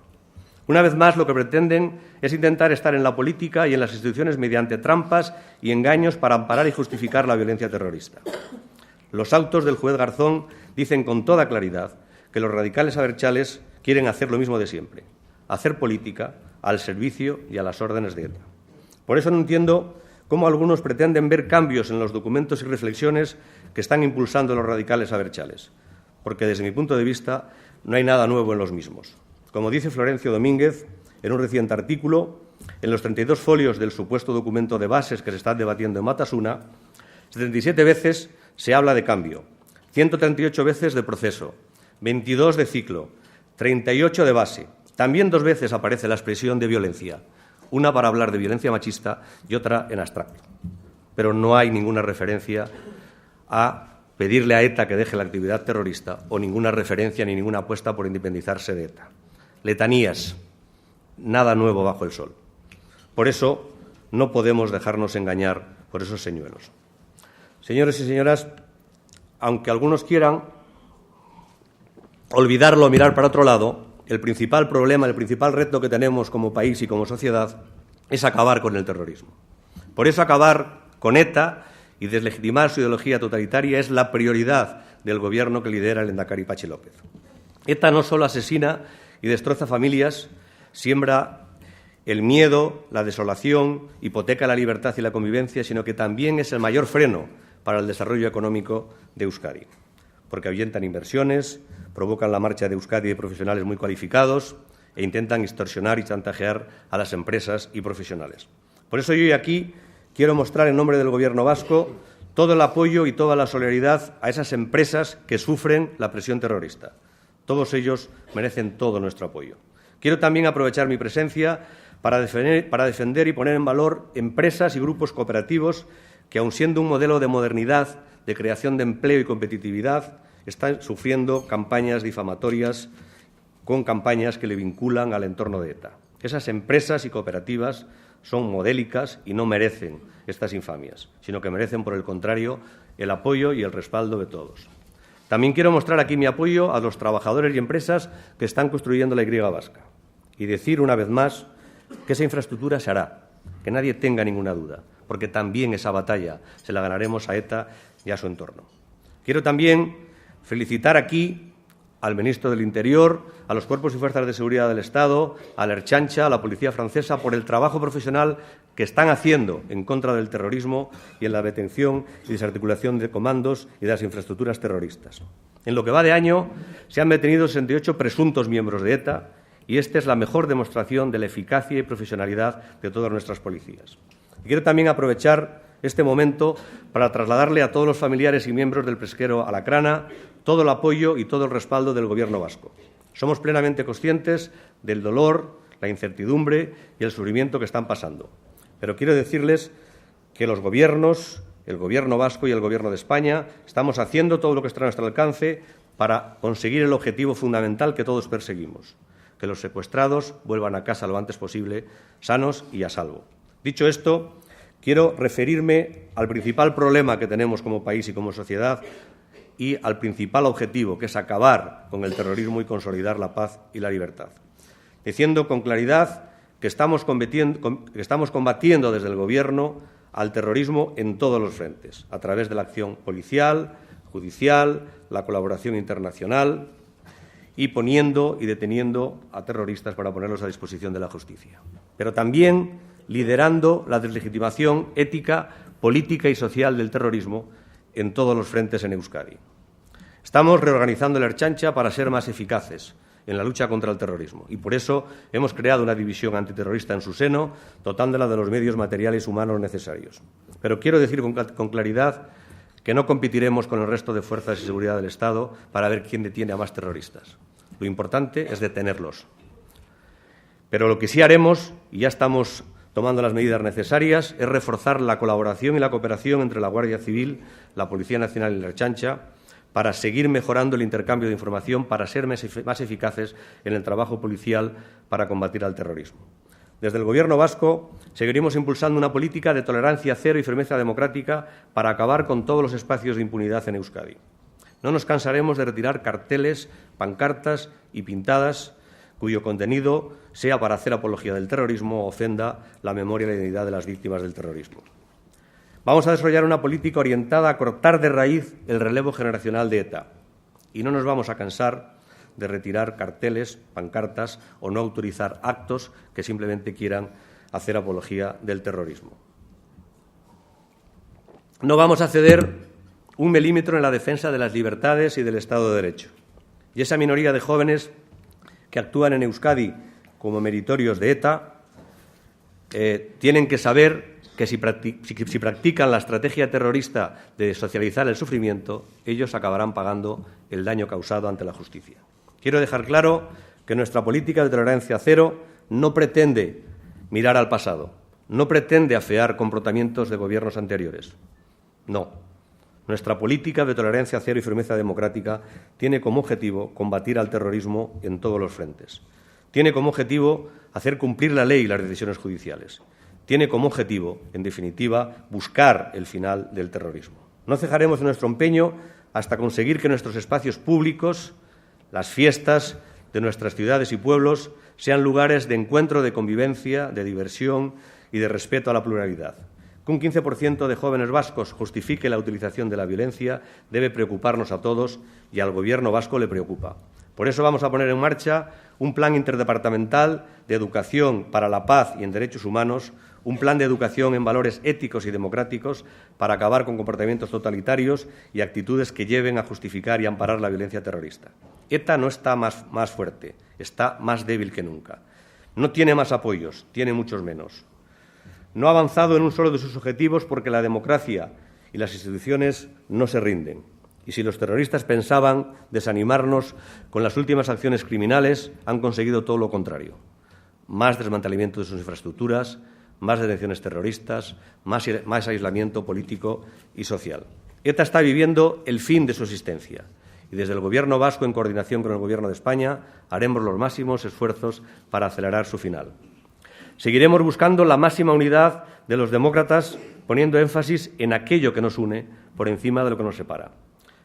Una vez más, lo que pretenden es intentar estar en la política y en las instituciones mediante trampas y engaños para amparar y justificar la violencia terrorista. Los autos del juez Garzón dicen con toda claridad que los radicales abertzales quieren hacer lo mismo de siempre, hacer política al servicio y a las órdenes de ETA. Por eso no entiendo cómo algunos pretenden ver cambios en los documentos y reflexiones que están impulsando los radicales abertzales, porque desde mi punto de vista no hay nada nuevo en los mismos. Como dice Florencio Domínguez en un reciente artículo, en los 32 folios del supuesto documento de bases que se están debatiendo en Batasuna, 77 veces se habla de cambio, 138 veces de proceso, 22 de ciclo, 38 de base. También 2 veces aparece la expresión de violencia, una para hablar de violencia machista y otra en abstracto. Pero no hay ninguna referencia a pedirle a ETA que deje la actividad terrorista o ninguna referencia ni ninguna apuesta por independizarse de ETA. Letanías, nada nuevo bajo el sol. Por eso no podemos dejarnos engañar por esos señuelos. Señores y señoras, aunque algunos quieran olvidarlo o mirar para otro lado, el principal problema, el principal reto que tenemos como país y como sociedad es acabar con el terrorismo. Por eso acabar con ETA y deslegitimar su ideología totalitaria es la prioridad del Gobierno que lidera el lehendakari Patxi López. ETA no solo asesina y destroza familias, siembra el miedo, la desolación, hipoteca la libertad y la convivencia, sino que también es el mayor freno para el desarrollo económico de Euskadi, porque ahuyentan inversiones, provocan la marcha de Euskadi de profesionales muy cualificados e intentan extorsionar y chantajear a las empresas y profesionales. Por eso yo hoy aquí quiero mostrar en nombre del Gobierno vasco todo el apoyo y toda la solidaridad a esas empresas que sufren la presión terrorista. Todos ellos merecen todo nuestro apoyo. Quiero también aprovechar mi presencia para defender y poner en valor empresas y grupos cooperativos que, aun siendo un modelo de modernidad, de creación de empleo y competitividad, están sufriendo campañas difamatorias con campañas que le vinculan al entorno de ETA. Esas empresas y cooperativas son modélicas y no merecen estas infamias, sino que merecen, por el contrario, el apoyo y el respaldo de todos. También quiero mostrar aquí mi apoyo a los trabajadores y empresas que están construyendo la Y vasca y decir una vez más que esa infraestructura se hará, que nadie tenga ninguna duda, porque también esa batalla se la ganaremos a ETA y a su entorno. Quiero también felicitar aquí al ministro del Interior, a los cuerpos y fuerzas de seguridad del Estado, a la Ertzaintza, a la policía francesa, por el trabajo profesional que están haciendo en contra del terrorismo y en la detención y desarticulación de comandos y de las infraestructuras terroristas. En lo que va de año, se han detenido 68 presuntos miembros de ETA y esta es la mejor demostración de la eficacia y profesionalidad de todas nuestras policías. Y quiero también aprovechar este momento para trasladarle a todos los familiares y miembros del pesquero Alacrana todo el apoyo y todo el respaldo del Gobierno vasco. Somos plenamente conscientes del dolor, la incertidumbre y el sufrimiento que están pasando. Pero quiero decirles que los gobiernos, el Gobierno vasco y el Gobierno de España, estamos haciendo todo lo que está a nuestro alcance para conseguir el objetivo fundamental que todos perseguimos, que los secuestrados vuelvan a casa lo antes posible, sanos y a salvo. Dicho esto, quiero referirme al principal problema que tenemos como país y como sociedad y al principal objetivo, que es acabar con el terrorismo y consolidar la paz y la libertad, diciendo con claridad que estamos combatiendo desde el Gobierno al terrorismo en todos los frentes, a través de la acción policial, judicial, la colaboración internacional y poniendo y deteniendo a terroristas para ponerlos a disposición de la justicia. Pero también liderando la deslegitimación ética, política y social del terrorismo en todos los frentes en Euskadi. Estamos reorganizando la Ertzaintza para ser más eficaces en la lucha contra el terrorismo y por eso hemos creado una división antiterrorista en su seno, dotándola de los medios materiales humanos necesarios. Pero quiero decir con claridad que no competiremos con el resto de fuerzas de seguridad del Estado para ver quién detiene a más terroristas. Lo importante es detenerlos. Pero lo que sí haremos, y ya estamos tomando las medidas necesarias, es reforzar la colaboración y la cooperación entre la Guardia Civil, la Policía Nacional y la Ertzaintza para seguir mejorando el intercambio de información, para ser más eficaces en el trabajo policial para combatir al terrorismo. Desde el Gobierno vasco seguiremos impulsando una política de tolerancia cero y firmeza democrática para acabar con todos los espacios de impunidad en Euskadi. No nos cansaremos de retirar carteles, pancartas y pintadas cuyo contenido sea para hacer apología del terrorismo o ofenda la memoria y la dignidad de las víctimas del terrorismo. Vamos a desarrollar una política orientada a cortar de raíz el relevo generacional de ETA y no nos vamos a cansar de retirar carteles, pancartas o no autorizar actos que simplemente quieran hacer apología del terrorismo. No vamos a ceder un milímetro en la defensa de las libertades y del Estado de Derecho. Y esa minoría de jóvenes que actúan en Euskadi como meritorios de ETA tienen que saber que si practican la estrategia terrorista de socializar el sufrimiento, ellos acabarán pagando el daño causado ante la justicia. Quiero dejar claro que nuestra política de tolerancia cero no pretende mirar al pasado, no pretende afear comportamientos de gobiernos anteriores. No. Nuestra política de tolerancia cero y firmeza democrática tiene como objetivo combatir al terrorismo en todos los frentes. Tiene como objetivo hacer cumplir la ley y las decisiones judiciales. Tiene como objetivo, en definitiva, buscar el final del terrorismo. No cejaremos en nuestro empeño hasta conseguir que nuestros espacios públicos, las fiestas de nuestras ciudades y pueblos, sean lugares de encuentro, de convivencia, de diversión y de respeto a la pluralidad. Que un 15% de jóvenes vascos justifique la utilización de la violencia debe preocuparnos a todos y al Gobierno vasco le preocupa. Por eso vamos a poner en marcha un plan interdepartamental de educación para la paz y en derechos humanos, un plan de educación en valores éticos y democráticos para acabar con comportamientos totalitarios y actitudes que lleven a justificar y amparar la violencia terrorista. ETA no está más fuerte, está más débil que nunca. No tiene más apoyos, tiene muchos menos. No ha avanzado en un solo de sus objetivos porque la democracia y las instituciones no se rinden. Y si los terroristas pensaban desanimarnos con las últimas acciones criminales, han conseguido todo lo contrario. Más desmantelamiento de sus infraestructuras, más detenciones terroristas, más aislamiento político y social. ETA está viviendo el fin de su existencia. Y desde el Gobierno vasco, en coordinación con el Gobierno de España, haremos los máximos esfuerzos para acelerar su final. Seguiremos buscando la máxima unidad de los demócratas, poniendo énfasis en aquello que nos une por encima de lo que nos separa.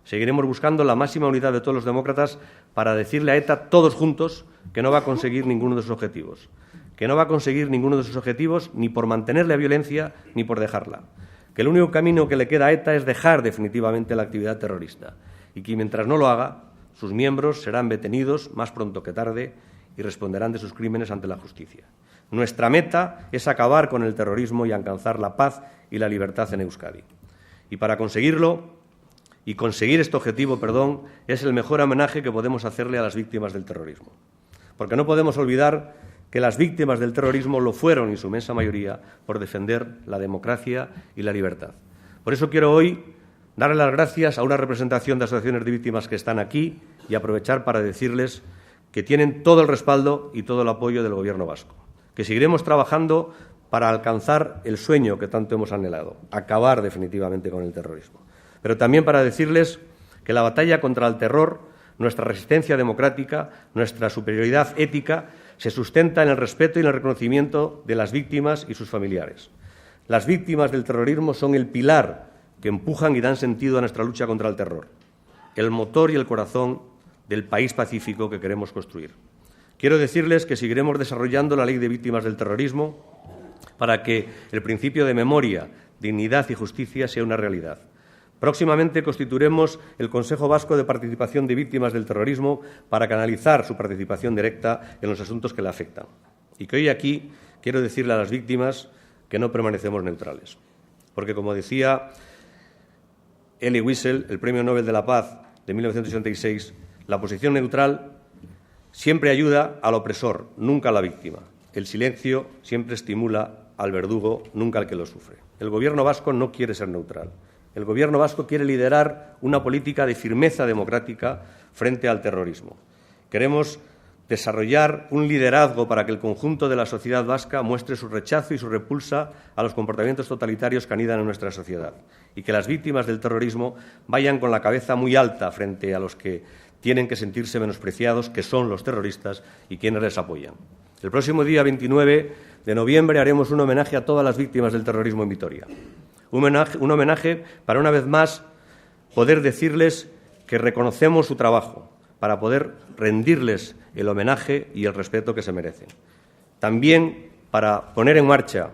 Seguiremos buscando la máxima unidad de todos los demócratas para decirle a ETA, todos juntos, que no va a conseguir ninguno de sus objetivos. Que no va a conseguir ninguno de sus objetivos ni por mantener la violencia ni por dejarla. Que el único camino que le queda a ETA es dejar definitivamente la actividad terrorista. Y que mientras no lo haga, sus miembros serán detenidos más pronto que tarde y responderán de sus crímenes ante la justicia. Nuestra meta es acabar con el terrorismo y alcanzar la paz y la libertad en Euskadi. Y para conseguirlo, y conseguir este objetivo, es el mejor homenaje que podemos hacerle a las víctimas del terrorismo. Porque no podemos olvidar que las víctimas del terrorismo lo fueron, en su inmensa mayoría, por defender la democracia y la libertad. Por eso quiero hoy darle las gracias a una representación de asociaciones de víctimas que están aquí y aprovechar para decirles que tienen todo el respaldo y todo el apoyo del Gobierno vasco. Que seguiremos trabajando para alcanzar el sueño que tanto hemos anhelado, acabar definitivamente con el terrorismo. Pero también para decirles que la batalla contra el terror, nuestra resistencia democrática, nuestra superioridad ética, se sustenta en el respeto y en el reconocimiento de las víctimas y sus familiares. Las víctimas del terrorismo son el pilar que empujan y dan sentido a nuestra lucha contra el terror, el motor y el corazón del país pacífico que queremos construir. Quiero decirles que seguiremos desarrollando la Ley de Víctimas del Terrorismo para que el principio de memoria, dignidad y justicia sea una realidad. Próximamente constituiremos el Consejo Vasco de Participación de Víctimas del Terrorismo para canalizar su participación directa en los asuntos que le afectan. Y que hoy aquí quiero decirle a las víctimas que no permanecemos neutrales. Porque, como decía Elie Wiesel, el Premio Nobel de la Paz de 1986, la posición neutral siempre ayuda al opresor, nunca a la víctima. El silencio siempre estimula al verdugo, nunca al que lo sufre. El Gobierno vasco no quiere ser neutral. El Gobierno vasco quiere liderar una política de firmeza democrática frente al terrorismo. Queremos desarrollar un liderazgo para que el conjunto de la sociedad vasca muestre su rechazo y su repulsa a los comportamientos totalitarios que anidan en nuestra sociedad y que las víctimas del terrorismo vayan con la cabeza muy alta frente a los que tienen que sentirse menospreciados, que son los terroristas y quienes les apoyan. El próximo día 29 de noviembre haremos un homenaje a todas las víctimas del terrorismo en Vitoria. Un homenaje para, una vez más, poder decirles que reconocemos su trabajo, para poder rendirles el homenaje y el respeto que se merecen. También para poner en marcha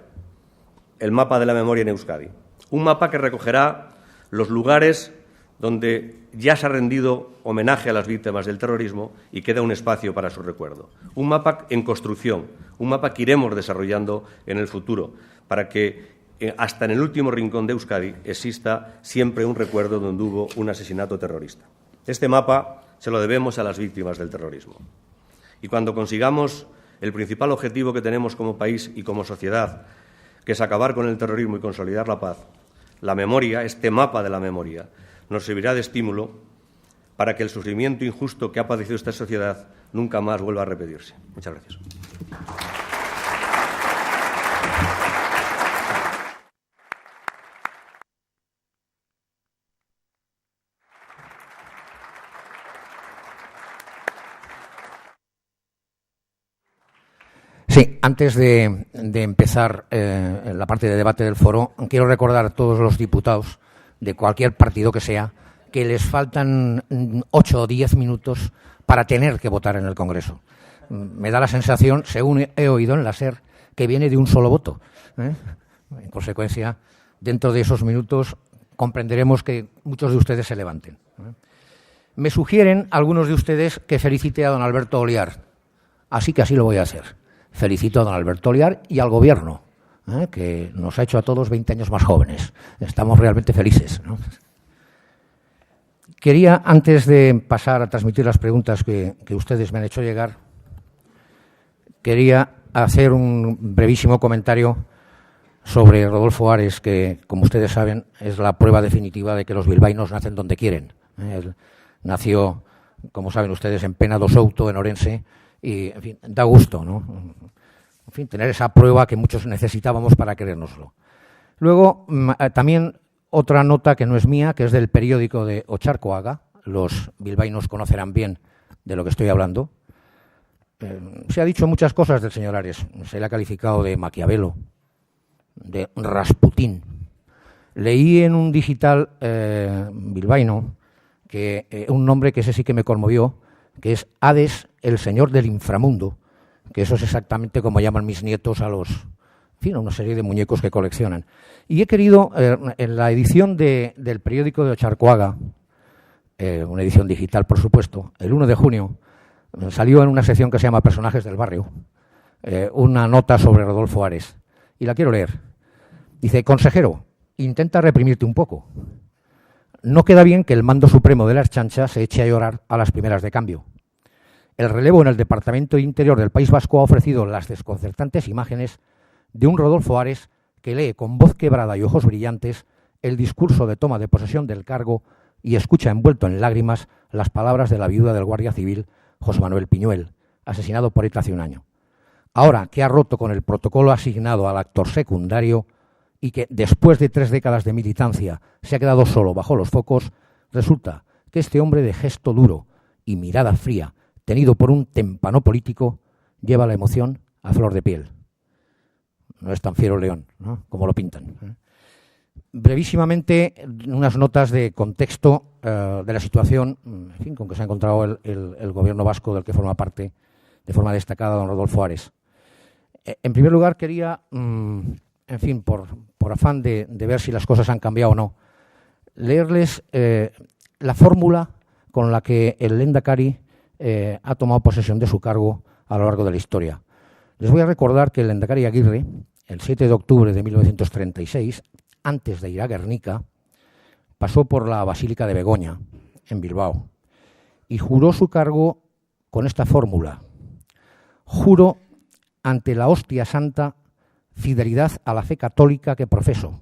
el mapa de la memoria en Euskadi, un mapa que recogerá los lugares donde ya se ha rendido homenaje a las víctimas del terrorismo y queda un espacio para su recuerdo. Un mapa en construcción, un mapa que iremos desarrollando en el futuro, para que hasta en el último rincón de Euskadi exista siempre un recuerdo donde hubo un asesinato terrorista. Este mapa se lo debemos a las víctimas del terrorismo. Y cuando consigamos el principal objetivo que tenemos como país y como sociedad, que es acabar con el terrorismo y consolidar la paz, la memoria, este mapa de la memoria, nos servirá de estímulo para que el sufrimiento injusto que ha padecido esta sociedad nunca más vuelva a repetirse. Muchas gracias. Sí, antes de empezar la parte de debate del foro, quiero recordar a todos los diputados de cualquier partido que sea que les faltan 8 o 10 minutos para tener que votar en el Congreso. Me da la sensación, según he oído en la SER, que viene de un solo voto. En consecuencia, dentro de esos minutos comprenderemos que muchos de ustedes se levanten. Me sugieren algunos de ustedes que felicite a don Alberto Oliar, así que así lo voy a hacer. Felicito a don Alberto Oliar y al Gobierno, que nos ha hecho a todos 20 años más jóvenes. Estamos realmente felices, ¿no? Quería, antes de pasar a transmitir las preguntas que ustedes me han hecho llegar, quería hacer un brevísimo comentario sobre Rodolfo Ares, que, como ustedes saben, es la prueba definitiva de que los bilbaínos nacen donde quieren. Él nació, como saben ustedes, en Pena do Souto, en Orense, y, en fin, da gusto, ¿no? En fin, tener esa prueba que muchos necesitábamos para creérnoslo. Luego, también otra nota que no es mía, que es del periódico de Ocharcoaga. Los bilbaínos conocerán bien de lo que estoy hablando. Se ha dicho muchas cosas del señor Ares. Se le ha calificado de Maquiavelo, de Rasputín. Leí en un digital bilbaíno que un nombre que ese sí que me conmovió, que es Hades, el señor del inframundo, que eso es exactamente como llaman mis nietos a los, en fin, a una serie de muñecos que coleccionan. Y he querido, en la edición del periódico de Ocharcoaga, una edición digital, por supuesto, el 1 de junio, salió en una sección que se llama Personajes del Barrio, una nota sobre Rodolfo Ares, y la quiero leer. Dice: consejero, intenta reprimirte un poco. No queda bien que el mando supremo de la Ertzaintza se eche a llorar a las primeras de cambio. El relevo en el Departamento de Interior del País Vasco ha ofrecido las desconcertantes imágenes de un Rodolfo Ares que lee con voz quebrada y ojos brillantes el discurso de toma de posesión del cargo y escucha envuelto en lágrimas las palabras de la viuda del guardia civil José Manuel Piñuel, asesinado por ETA hace un año. Ahora que ha roto con el protocolo asignado al actor secundario y que después de 3 décadas de militancia se ha quedado solo bajo los focos, resulta que este hombre de gesto duro y mirada fría, tenido por un témpano político, lleva la emoción a flor de piel. No es tan fiero león, ¿no?, como lo pintan. Brevísimamente, unas notas de contexto de la situación, en fin, con que se ha encontrado el gobierno vasco del que forma parte de forma destacada don Rodolfo Ares. En primer lugar, quería, en fin, por afán de ver si las cosas han cambiado o no, leerles la fórmula con la que el Lehendakari ha tomado posesión de su cargo a lo largo de la historia. Les voy a recordar que el Lehendakari Aguirre, el 7 de octubre de 1936, antes de ir a Guernica, pasó por la Basílica de Begoña, en Bilbao, y juró su cargo con esta fórmula: juro ante la hostia santa fidelidad a la fe católica que profeso,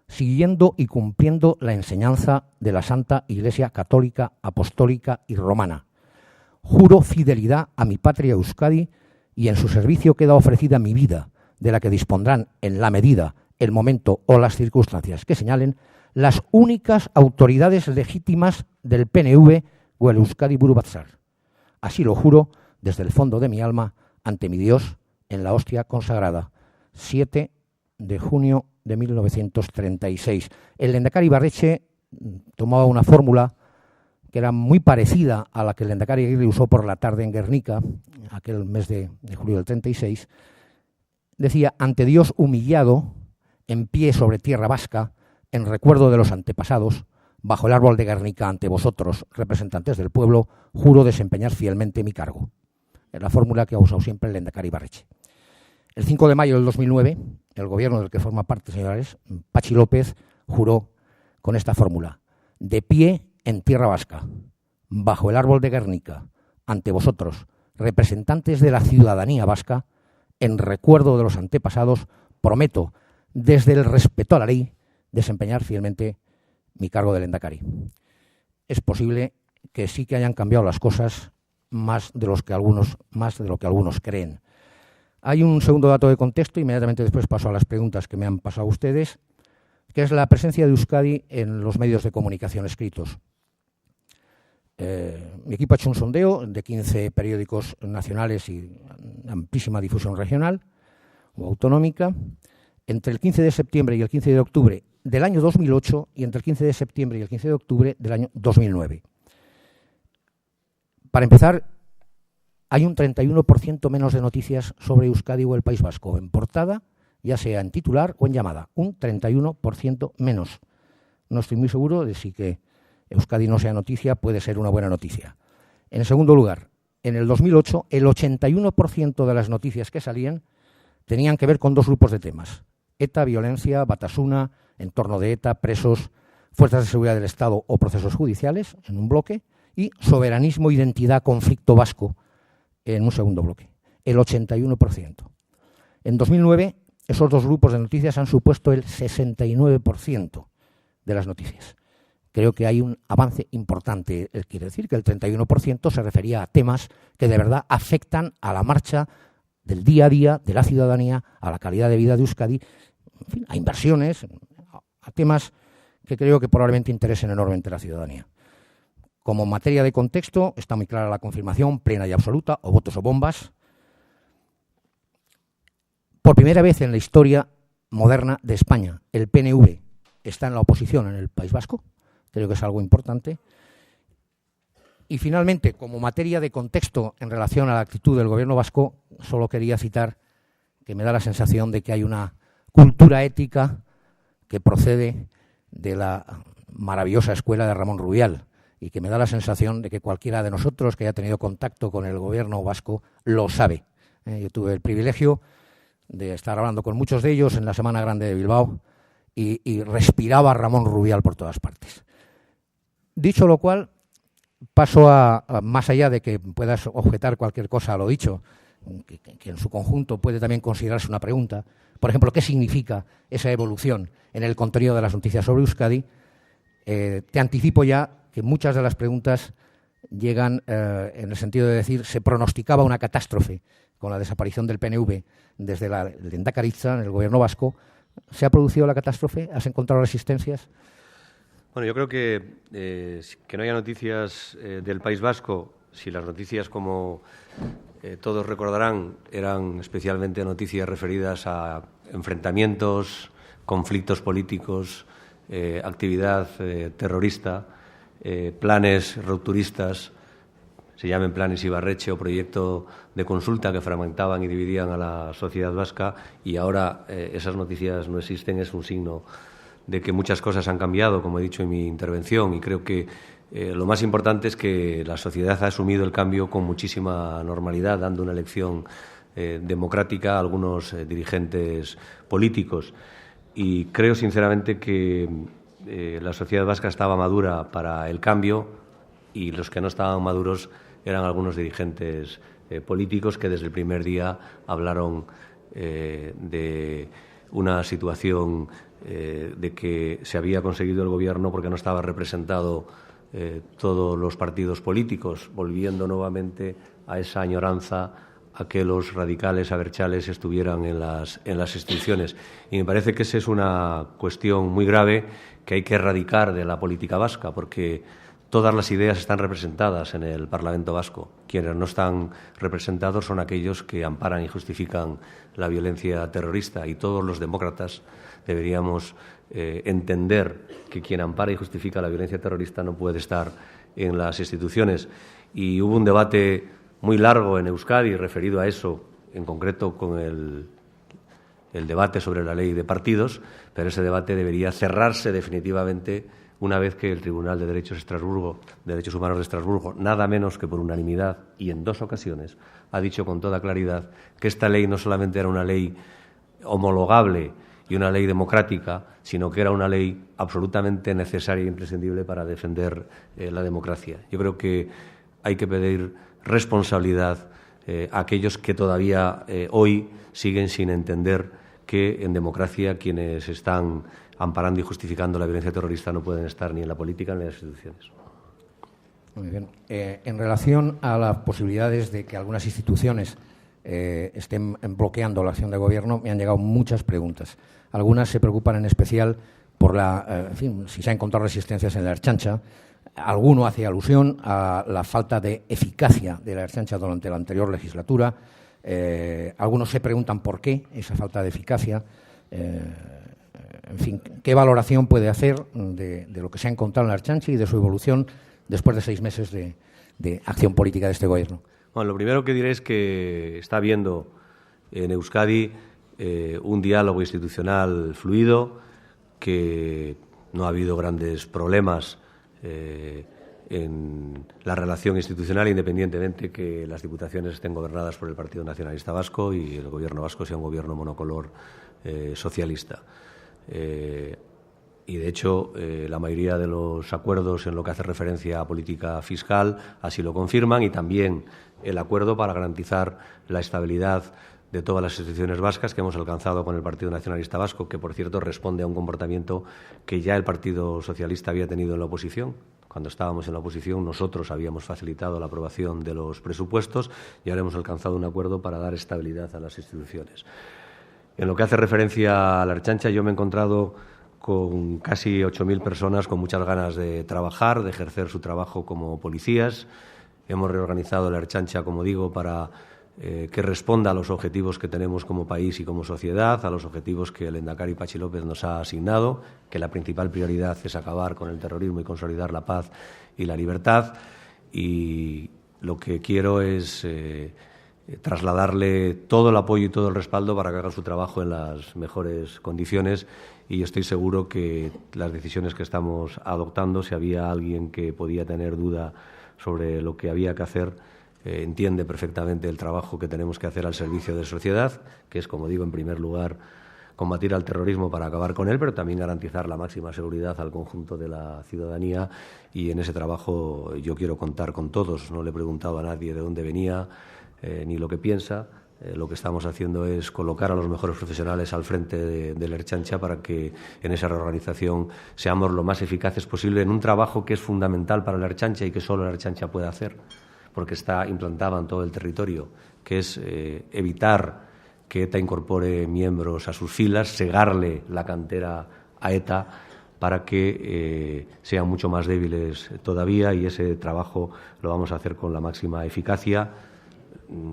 siguiendo y cumpliendo la enseñanza de la Santa Iglesia Católica, Apostólica y Romana. Juro fidelidad a mi patria Euskadi y en su servicio queda ofrecida mi vida, de la que dispondrán en la medida, el momento o las circunstancias que señalen las únicas autoridades legítimas del PNV o el Euskadi Buru Batzar. Así lo juro desde el fondo de mi alma ante mi Dios en la hostia consagrada. 7 de junio de 1936. El Lehendakari Ibarretxe tomaba una fórmula que era muy parecida a la que el Lehendakari Aguirre usó por la tarde en Guernica, aquel mes de julio del 36. Decía: ante Dios humillado, en pie sobre tierra vasca, en recuerdo de los antepasados, bajo el árbol de Guernica ante vosotros, representantes del pueblo, juro desempeñar fielmente mi cargo. Es la fórmula que ha usado siempre el Lehendakari Ibarretxe. El 5 de mayo del 2009, el gobierno del que forma parte, señores, Patxi López, juró con esta fórmula: de pie en tierra vasca, bajo el árbol de Guernica, ante vosotros, representantes de la ciudadanía vasca, en recuerdo de los antepasados, prometo, desde el respeto a la ley, desempeñar fielmente mi cargo de Lehendakari. Es posible que sí que hayan cambiado las cosas más de lo que algunos creen. Hay un segundo dato de contexto, inmediatamente después paso a las preguntas que me han pasado ustedes, que es la presencia de Euskadi en los medios de comunicación escritos. Mi equipo ha hecho un sondeo de 15 periódicos nacionales y amplísima difusión regional o autonómica, entre el 15 de septiembre y el 15 de octubre del año 2008 y entre el 15 de septiembre y el 15 de octubre del año 2009. Para empezar, hay un 31% menos de noticias sobre Euskadi o el País Vasco en portada, ya sea en titular o en llamada. Un 31% menos. No estoy muy seguro de si que Euskadi no sea noticia puede ser una buena noticia. En segundo lugar, en el 2008 el 81% de las noticias que salían tenían que ver con dos grupos de temas: ETA, violencia, Batasuna, entorno de ETA, presos, fuerzas de seguridad del Estado o procesos judiciales, en un bloque, y soberanismo, identidad, conflicto vasco, en un segundo bloque. El 81%. En 2009, esos dos grupos de noticias han supuesto el 69% de las noticias. Creo que hay un avance importante. Quiere decir que el 31% se refería a temas que de verdad afectan a la marcha del día a día de la ciudadanía, a la calidad de vida de Euskadi, en fin, a inversiones, a temas que creo que probablemente interesen enormemente a la ciudadanía. Como materia de contexto, está muy clara la confirmación plena y absoluta, o votos o bombas. Por primera vez en la historia moderna de España, el PNV está en la oposición en el País Vasco. Creo que es algo importante. Y finalmente, como materia de contexto en relación a la actitud del gobierno vasco, solo quería citar que me da la sensación de que hay una cultura ética que procede de la maravillosa escuela de Ramón Rubial y que me da la sensación de que cualquiera de nosotros que haya tenido contacto con el gobierno vasco lo sabe. Yo tuve el privilegio de estar hablando con muchos de ellos en la Semana Grande de Bilbao y respiraba Ramón Rubial por todas partes. Dicho lo cual, paso a más allá de que puedas objetar cualquier cosa a lo dicho, que en su conjunto puede también considerarse una pregunta. Por ejemplo, ¿qué significa esa evolución en el contenido de las noticias sobre Euskadi? Te anticipo ya que muchas de las preguntas llegan en el sentido de decir se pronosticaba una catástrofe con la desaparición del PNV desde la Lehendakaritza, en el gobierno vasco. ¿Se ha producido la catástrofe? ¿Has encontrado resistencias? Bueno, yo creo que no haya noticias del País Vasco, si las noticias, como todos recordarán, eran especialmente noticias referidas a enfrentamientos, conflictos políticos, actividad terrorista, planes rupturistas, se llamen planes Ibarretxe o proyecto de consulta que fragmentaban y dividían a la sociedad vasca, y ahora esas noticias no existen, es un signo de que muchas cosas han cambiado, como he dicho en mi intervención, y creo que lo más importante es que la sociedad ha asumido el cambio con muchísima normalidad, dando una elección democrática a algunos dirigentes políticos. Y creo sinceramente que la sociedad vasca estaba madura para el cambio, y los que no estaban maduros eran algunos dirigentes políticos que desde el primer día hablaron de una situación de que se había conseguido el gobierno porque no estaba representado todos los partidos políticos, volviendo nuevamente a esa añoranza a que los radicales abertzales estuvieran en las instituciones. Y me parece que esa es una cuestión muy grave que hay que erradicar de la política vasca, porque todas las ideas están representadas en el Parlamento vasco. Quienes no están representados son aquellos que amparan y justifican la violencia terrorista, y todos los demócratas deberíamos entender que quien ampara y justifica la violencia terrorista no puede estar en las instituciones. Y hubo un debate muy largo en Euskadi referido a eso, en concreto con el debate sobre la ley de partidos, pero ese debate debería cerrarse definitivamente una vez que el Tribunal de Derechos Humanos de Estrasburgo, nada menos que por unanimidad y en 2 ocasiones, ha dicho con toda claridad que esta ley no solamente era una ley homologable y una ley democrática, sino que era una ley absolutamente necesaria e imprescindible para defender la democracia. Yo creo que hay que pedir responsabilidad a aquellos que todavía hoy siguen sin entender que en democracia quienes están amparando y justificando la violencia terrorista no pueden estar ni en la política ni en las instituciones. Muy bien. En relación a las posibilidades de que algunas instituciones estén bloqueando la acción de gobierno, me han llegado muchas preguntas. Algunas se preocupan en especial por si se han encontrado resistencias en la Ertzaintza. Alguno hace alusión a la falta de eficacia de la Ertzaintza durante la anterior legislatura. Algunos se preguntan por qué esa falta de eficacia. En fin, ¿qué valoración puede hacer de lo que se ha encontrado en la Ertzaintza y de su evolución después de 6 meses de acción política de este Gobierno? Bueno, lo primero que diré es que está habiendo en Euskadi un diálogo institucional fluido, que no ha habido grandes problemas en la relación institucional, independientemente que las diputaciones estén gobernadas por el Partido Nacionalista Vasco y el Gobierno vasco sea un gobierno monocolor socialista. Y, de hecho, la mayoría de los acuerdos en lo que hace referencia a política fiscal así lo confirman, y también el acuerdo para garantizar la estabilidad de todas las instituciones vascas que hemos alcanzado con el Partido Nacionalista Vasco, que, por cierto, responde a un comportamiento que ya el Partido Socialista había tenido en la oposición. Cuando estábamos en la oposición, nosotros habíamos facilitado la aprobación de los presupuestos y ahora hemos alcanzado un acuerdo para dar estabilidad a las instituciones. En lo que hace referencia a la Ertzaintza, yo me he encontrado con casi 8.000 personas con muchas ganas de trabajar, de ejercer su trabajo como policías. Hemos reorganizado la Ertzaintza, como digo, para que responda a los objetivos que tenemos como país y como sociedad, a los objetivos que el Lehendakari Patxi López nos ha asignado, que la principal prioridad es acabar con el terrorismo y consolidar la paz y la libertad. Y lo que quiero es trasladarle todo el apoyo y todo el respaldo para que haga su trabajo en las mejores condiciones, y yo estoy seguro que las decisiones que estamos adoptando, si había alguien que podía tener duda sobre lo que había que hacer, entiende perfectamente el trabajo que tenemos que hacer al servicio de la sociedad, que es, como digo, en primer lugar, combatir al terrorismo para acabar con él, pero también garantizar la máxima seguridad al conjunto de la ciudadanía, y en ese trabajo yo quiero contar con todos. No le he preguntado a nadie de dónde venía ni lo que piensa. Lo que estamos haciendo es colocar a los mejores profesionales al frente de la Ertzaintza para que en esa reorganización seamos lo más eficaces posible en un trabajo que es fundamental para la Ertzaintza y que solo la Ertzaintza puede hacer, porque está implantada en todo el territorio, que es evitar que ETA incorpore miembros a sus filas, cegarle la cantera a ETA para que sean mucho más débiles todavía, y ese trabajo lo vamos a hacer con la máxima eficacia,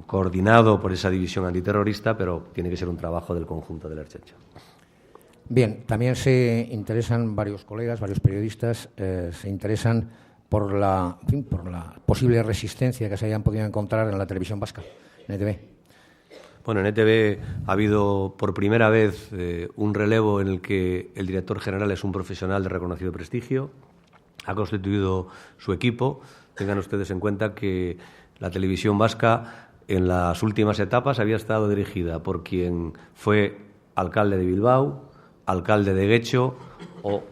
coordinado por esa división antiterrorista, pero tiene que ser un trabajo del conjunto de la Ertzaintza. Bien, también se interesan varios colegas, varios periodistas, se interesan por la posible resistencia que se hayan podido encontrar en la televisión vasca, en ETV. Bueno, en ETV ha habido por primera vez un relevo en el que el director general es un profesional de reconocido prestigio, ha constituido su equipo. Tengan ustedes en cuenta que la televisión vasca en las últimas etapas había estado dirigida por quien fue alcalde de Bilbao, alcalde de Guecho, o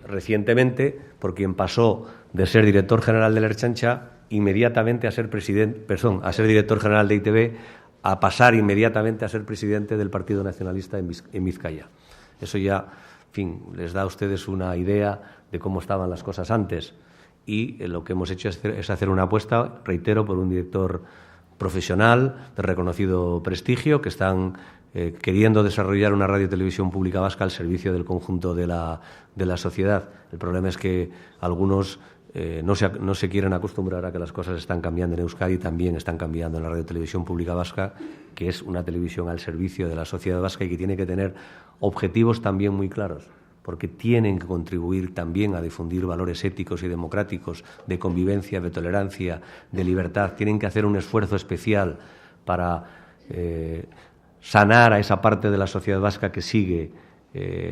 recientemente por quien pasó de ser director general de la Ertzaintza inmediatamente a ser director general de ITV, a pasar inmediatamente a ser presidente del Partido Nacionalista en Vizcaya. Eso ya, en fin, les da a ustedes una idea de cómo estaban las cosas antes. Y lo que hemos hecho es hacer una apuesta, reitero, por un director profesional de reconocido prestigio, que están queriendo desarrollar una radio y televisión pública vasca al servicio del conjunto de la sociedad. El problema es que algunos no se quieren acostumbrar a que las cosas están cambiando en Euskadi y también están cambiando en la radio y televisión pública vasca, que es una televisión al servicio de la sociedad vasca y que tiene que tener objetivos también muy claros, porque tienen que contribuir también a difundir valores éticos y democráticos de convivencia, de tolerancia, de libertad. Tienen que hacer un esfuerzo especial para sanar a esa parte de la sociedad vasca que sigue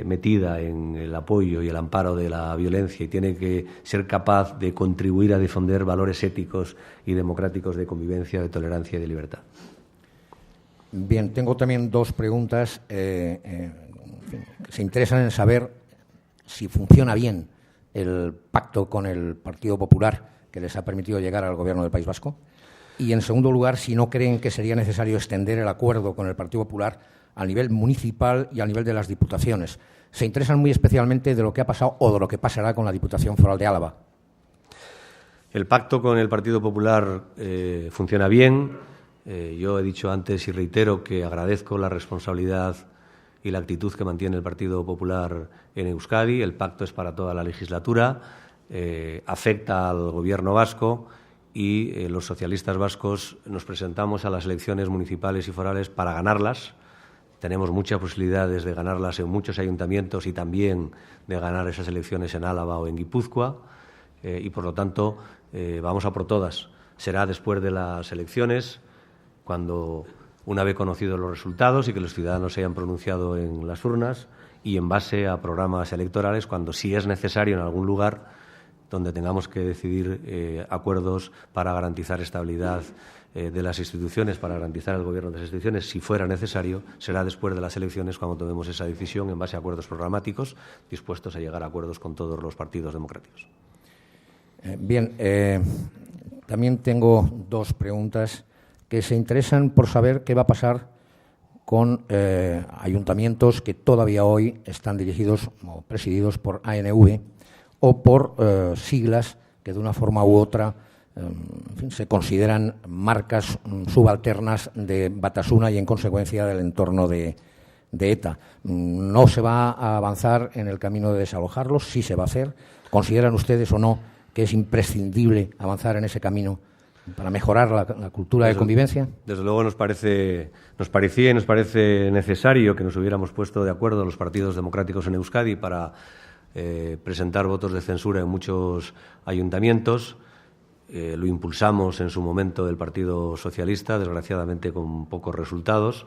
metida en el apoyo y el amparo de la violencia, y tiene que ser capaz de contribuir a difundir valores éticos y democráticos de convivencia, de tolerancia y de libertad. Bien, tengo también dos preguntas que se interesan en saber si funciona bien el pacto con el Partido Popular que les ha permitido llegar al Gobierno del País Vasco, y, en segundo lugar, si no creen que sería necesario extender el acuerdo con el Partido Popular al nivel municipal y al nivel de las diputaciones. Se interesan muy especialmente de lo que ha pasado o de lo que pasará con la Diputación Foral de Álava. El pacto con el Partido Popular funciona bien. Yo he dicho antes y reitero que agradezco la responsabilidad y la actitud que mantiene el Partido Popular en Euskadi. El pacto es para toda la legislatura, afecta al Gobierno vasco y los socialistas vascos nos presentamos a las elecciones municipales y forales para ganarlas. Tenemos muchas posibilidades de ganarlas en muchos ayuntamientos y también de ganar esas elecciones en Álava o en Guipúzcoa y, por lo tanto, vamos a por todas. Será después de las elecciones, cuando, una vez conocidos los resultados y que los ciudadanos se hayan pronunciado en las urnas y en base a programas electorales, cuando sí es necesario en algún lugar donde tengamos que decidir acuerdos para garantizar estabilidad de las instituciones, para garantizar el gobierno de las instituciones, si fuera necesario, será después de las elecciones cuando tomemos esa decisión en base a acuerdos programáticos, dispuestos a llegar a acuerdos con todos los partidos democráticos. Bien, también tengo dos preguntas que se interesan por saber qué va a pasar con ayuntamientos que todavía hoy están dirigidos o presididos por ANV o por siglas que de una forma u otra en fin, se consideran marcas subalternas de Batasuna y, en consecuencia, del entorno de ETA. ¿No se va a avanzar en el camino de desalojarlos? Sí se va a hacer. ¿Consideran ustedes o no que es imprescindible avanzar en ese camino para mejorar la cultura de convivencia? Desde luego nos parecía y nos parece necesario que nos hubiéramos puesto de acuerdo los partidos democráticos en Euskadi para presentar votos de censura en muchos ayuntamientos. Lo impulsamos en su momento del Partido Socialista, desgraciadamente con pocos resultados,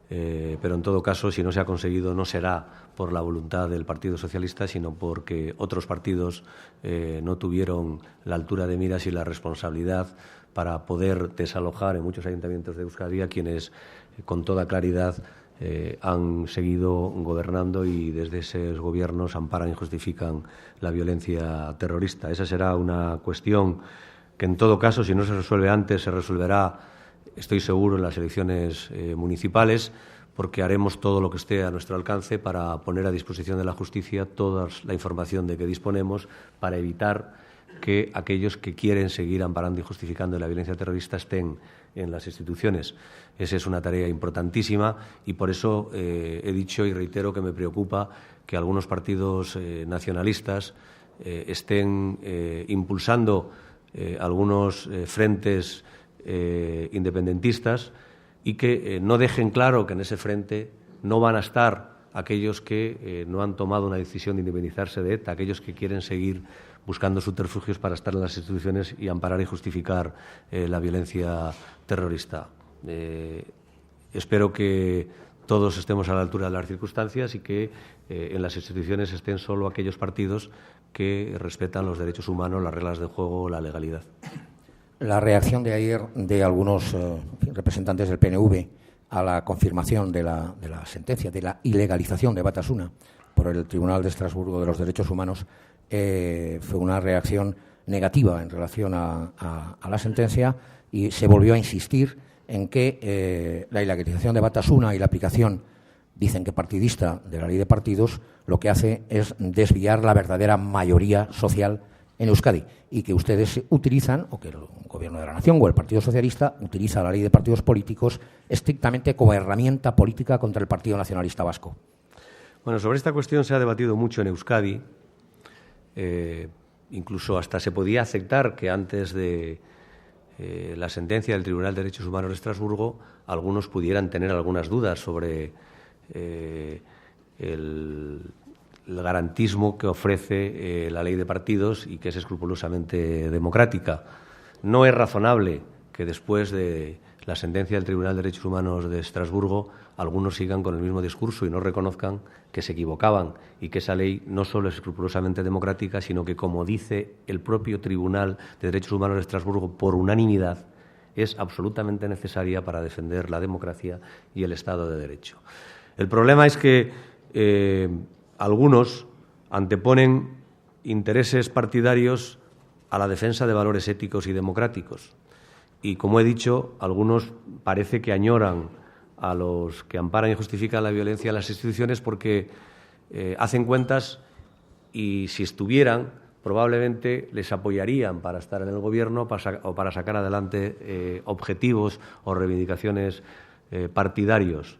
pero en todo caso, si no se ha conseguido, no será por la voluntad del Partido Socialista, sino porque otros partidos no tuvieron la altura de miras y la responsabilidad para poder desalojar en muchos ayuntamientos de Euskadi a quienes, con toda claridad, han seguido gobernando y desde esos gobiernos amparan y justifican la violencia terrorista. Esa será una cuestión que, en todo caso, si no se resuelve antes, se resolverá, estoy seguro, en las elecciones municipales, porque haremos todo lo que esté a nuestro alcance para poner a disposición de la justicia toda la información de que disponemos para evitar que aquellos que quieren seguir amparando y justificando la violencia terrorista estén en las instituciones. Esa es una tarea importantísima y por eso he dicho y reitero que me preocupa que algunos partidos nacionalistas estén impulsando algunos frentes independentistas y que no dejen claro que en ese frente no van a estar aquellos que no han tomado una decisión de independizarse de ETA, aquellos que quieren seguir buscando subterfugios para estar en las instituciones y amparar y justificar la violencia terrorista. Espero que todos estemos a la altura de las circunstancias y que en las instituciones estén solo aquellos partidos que respetan los derechos humanos, las reglas del juego, la legalidad. La reacción de ayer de algunos representantes del PNV a la confirmación de la sentencia de la ilegalización de Batasuna por el Tribunal de Estrasburgo de los Derechos Humanos fue una reacción negativa en relación a la sentencia y se volvió a insistir en que la ilegalización de Batasuna y la aplicación, dicen que partidista, de la ley de partidos, lo que hace es desviar la verdadera mayoría social en Euskadi y que ustedes utilizan, o que el Gobierno de la Nación o el Partido Socialista utiliza la ley de partidos políticos estrictamente como herramienta política contra el Partido Nacionalista Vasco. Bueno, sobre esta cuestión se ha debatido mucho en Euskadi. Incluso hasta se podía aceptar que antes de la sentencia del Tribunal de Derechos Humanos de Estrasburgo algunos pudieran tener algunas dudas sobre el garantismo que ofrece la ley de partidos y que es escrupulosamente democrática. No es razonable que después de la sentencia del Tribunal de Derechos Humanos de Estrasburgo algunos sigan con el mismo discurso y no reconozcan que se equivocaban y que esa ley no solo es escrupulosamente democrática, sino que, como dice el propio Tribunal de Derechos Humanos de Estrasburgo por unanimidad, es absolutamente necesaria para defender la democracia y el Estado de Derecho. El problema es que algunos anteponen intereses partidarios a la defensa de valores éticos y democráticos. Y, como he dicho, algunos parece que añoran a los que amparan y justifican la violencia en las instituciones porque hacen cuentas y, si estuvieran, probablemente les apoyarían para estar en el Gobierno o para sacar adelante objetivos o reivindicaciones partidarios.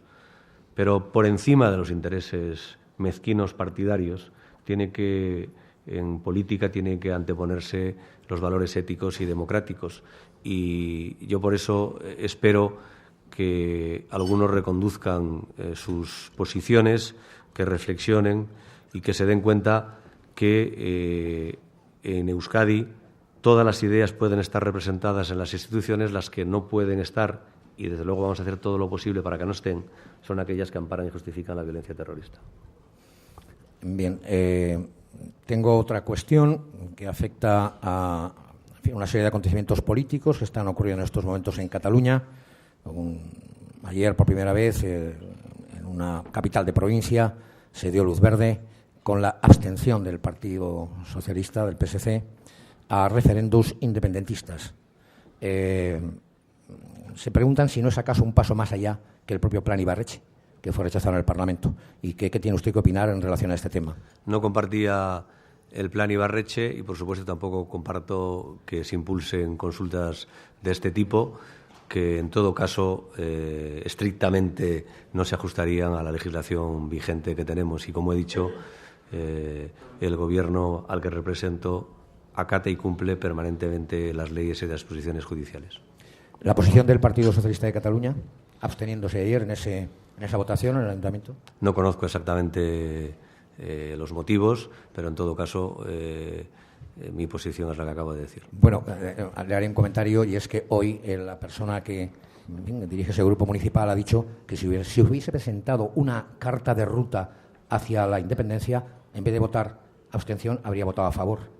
Pero por encima de los intereses mezquinos partidarios tiene que en política tienen que anteponerse los valores éticos y democráticos. Y yo por eso espero que algunos reconduzcan sus posiciones, que reflexionen y que se den cuenta que en Euskadi todas las ideas pueden estar representadas en las instituciones, las que no pueden estar, y desde luego vamos a hacer todo lo posible para que no estén, son aquellas que amparan y justifican la violencia terrorista. Bien, tengo otra cuestión que afecta a una serie de acontecimientos políticos que están ocurriendo en estos momentos en Cataluña. Ayer, por primera vez, en una capital de provincia, se dio luz verde con la abstención del Partido Socialista, del PSC, a referendos independentistas. Se preguntan si no es acaso un paso más allá que el propio Plan Ibarretxe, que fue rechazado en el Parlamento. ¿Y qué tiene usted que opinar en relación a este tema? No compartía el Plan Ibarretxe y, por supuesto, tampoco comparto que se impulsen consultas de este tipo, que en todo caso estrictamente no se ajustarían a la legislación vigente que tenemos. Y, como he dicho, el Gobierno al que represento acata y cumple permanentemente las leyes y las disposiciones judiciales. ¿La posición del Partido Socialista de Cataluña, absteniéndose ayer en esa votación en el Ayuntamiento? No conozco exactamente los motivos, pero en todo caso mi posición es la que acabo de decir. Bueno, le haré un comentario, y es que hoy la persona que dirige ese grupo municipal ha dicho que si hubiese presentado una carta de ruta hacia la independencia, en vez de votar abstención, habría votado a favor.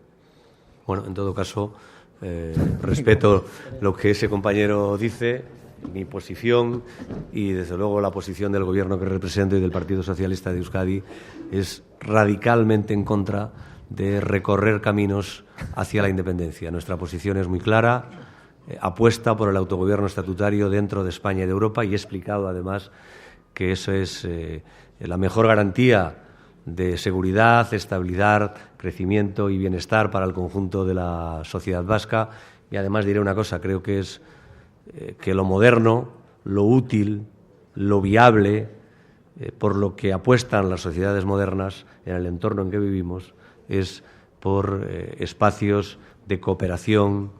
Bueno, en todo caso, respeto lo que ese compañero dice, mi posición y, desde luego, la posición del Gobierno que represento y del Partido Socialista de Euskadi es radicalmente en contra de recorrer caminos hacia la independencia. Nuestra posición es muy clara, apuesta por el autogobierno estatutario dentro de España y de Europa, y he explicado, además, que eso es la mejor garantía de seguridad, estabilidad, crecimiento y bienestar para el conjunto de la sociedad vasca. Y además diré una cosa, creo que es que lo moderno, lo útil, lo viable, por lo que apuestan las sociedades modernas en el entorno en que vivimos, es por espacios de cooperación,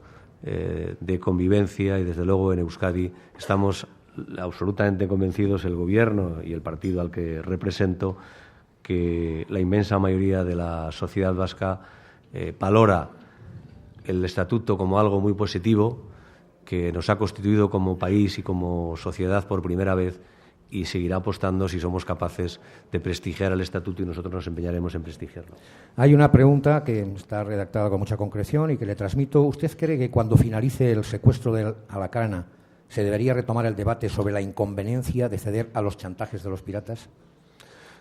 de convivencia, y desde luego en Euskadi estamos absolutamente convencidos, el Gobierno y el partido al que represento, que la inmensa mayoría de la sociedad vasca valora el Estatuto como algo muy positivo, que nos ha constituido como país y como sociedad por primera vez, y seguirá apostando si somos capaces de prestigiar el Estatuto, y nosotros nos empeñaremos en prestigiarlo. Hay una pregunta que está redactada con mucha concreción y que le transmito. ¿Usted cree que cuando finalice el secuestro de Alacrana se debería retomar el debate sobre la inconveniencia de ceder a los chantajes de los piratas?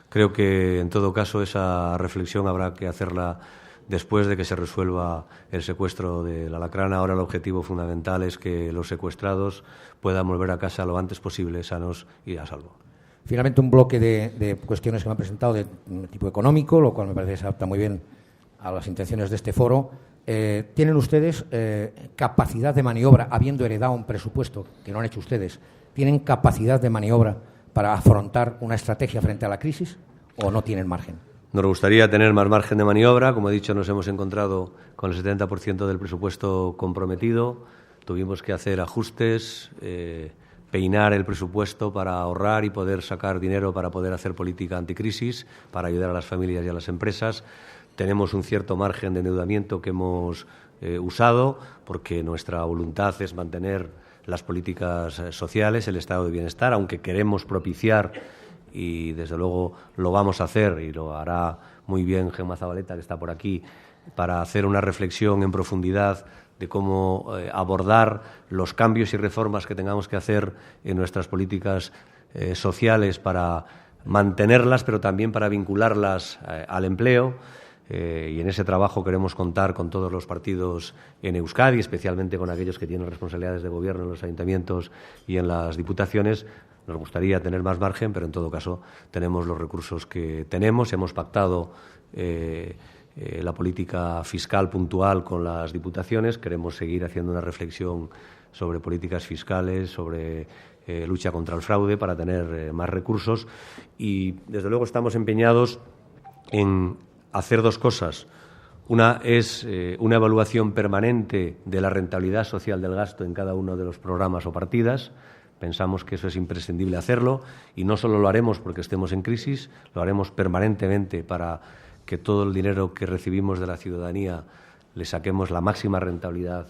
Creo que, en todo caso, esa reflexión habrá que hacerla después de que se resuelva el secuestro de la Alacrana. Ahora el objetivo fundamental es que los secuestrados puedan volver a casa lo antes posible, sanos y a salvo. Finalmente, un bloque de cuestiones que me han presentado de tipo económico, lo cual me parece que se adapta muy bien a las intenciones de este foro. ¿Tienen ustedes capacidad de maniobra, habiendo heredado un presupuesto que no han hecho ustedes? ¿Tienen capacidad de maniobra para afrontar una estrategia frente a la crisis, o no tienen margen? Nos gustaría tener más margen de maniobra. Como he dicho, nos hemos encontrado con el 70% del presupuesto comprometido. Tuvimos que hacer ajustes, peinar el presupuesto para ahorrar y poder sacar dinero para poder hacer política anticrisis, para ayudar a las familias y a las empresas. Tenemos un cierto margen de endeudamiento que hemos usado, porque nuestra voluntad es mantener las políticas sociales, el estado de bienestar, aunque queremos propiciar, y desde luego lo vamos a hacer, y lo hará muy bien Gemma Zabaleta, que está por aquí, para hacer una reflexión en profundidad de cómo abordar los cambios y reformas que tengamos que hacer en nuestras políticas sociales para mantenerlas, pero también para vincularlas al empleo. Y en ese trabajo queremos contar con todos los partidos en Euskadi, especialmente con aquellos que tienen responsabilidades de gobierno en los ayuntamientos y en las diputaciones. Nos gustaría tener más margen, pero en todo caso tenemos los recursos que tenemos. Hemos pactado la política fiscal puntual con las diputaciones. Queremos seguir haciendo una reflexión sobre políticas fiscales, sobre lucha contra el fraude, para tener más recursos. Y, desde luego, estamos empeñados en hacer dos cosas. Una es una evaluación permanente de la rentabilidad social del gasto en cada uno de los programas o partidas. Pensamos que eso es imprescindible hacerlo y no solo lo haremos porque estemos en crisis, lo haremos permanentemente para que todo el dinero que recibimos de la ciudadanía le saquemos la máxima rentabilidad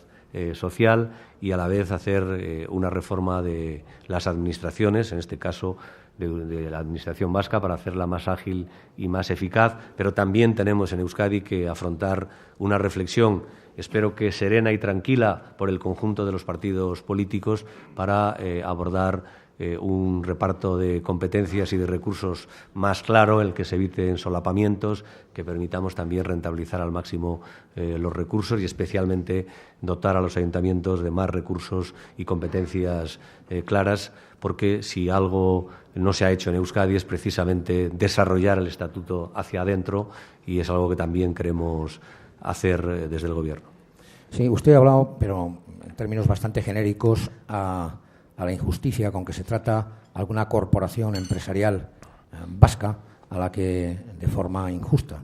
social y a la vez hacer una reforma de las administraciones, en este caso de la Administración vasca, para hacerla más ágil y más eficaz, pero también tenemos en Euskadi que afrontar una reflexión, espero que serena y tranquila, por el conjunto de los partidos políticos para abordar un reparto de competencias y de recursos más claro, en el que se eviten solapamientos, que permitamos también rentabilizar al máximo los recursos y especialmente dotar a los ayuntamientos de más recursos y competencias claras, porque si algo no se ha hecho en Euskadi es precisamente desarrollar el estatuto hacia adentro y es algo que también queremos hacer desde el Gobierno. Sí, usted ha hablado, pero en términos bastante genéricos, a la injusticia con que se trata alguna corporación empresarial vasca a la que, de forma injusta,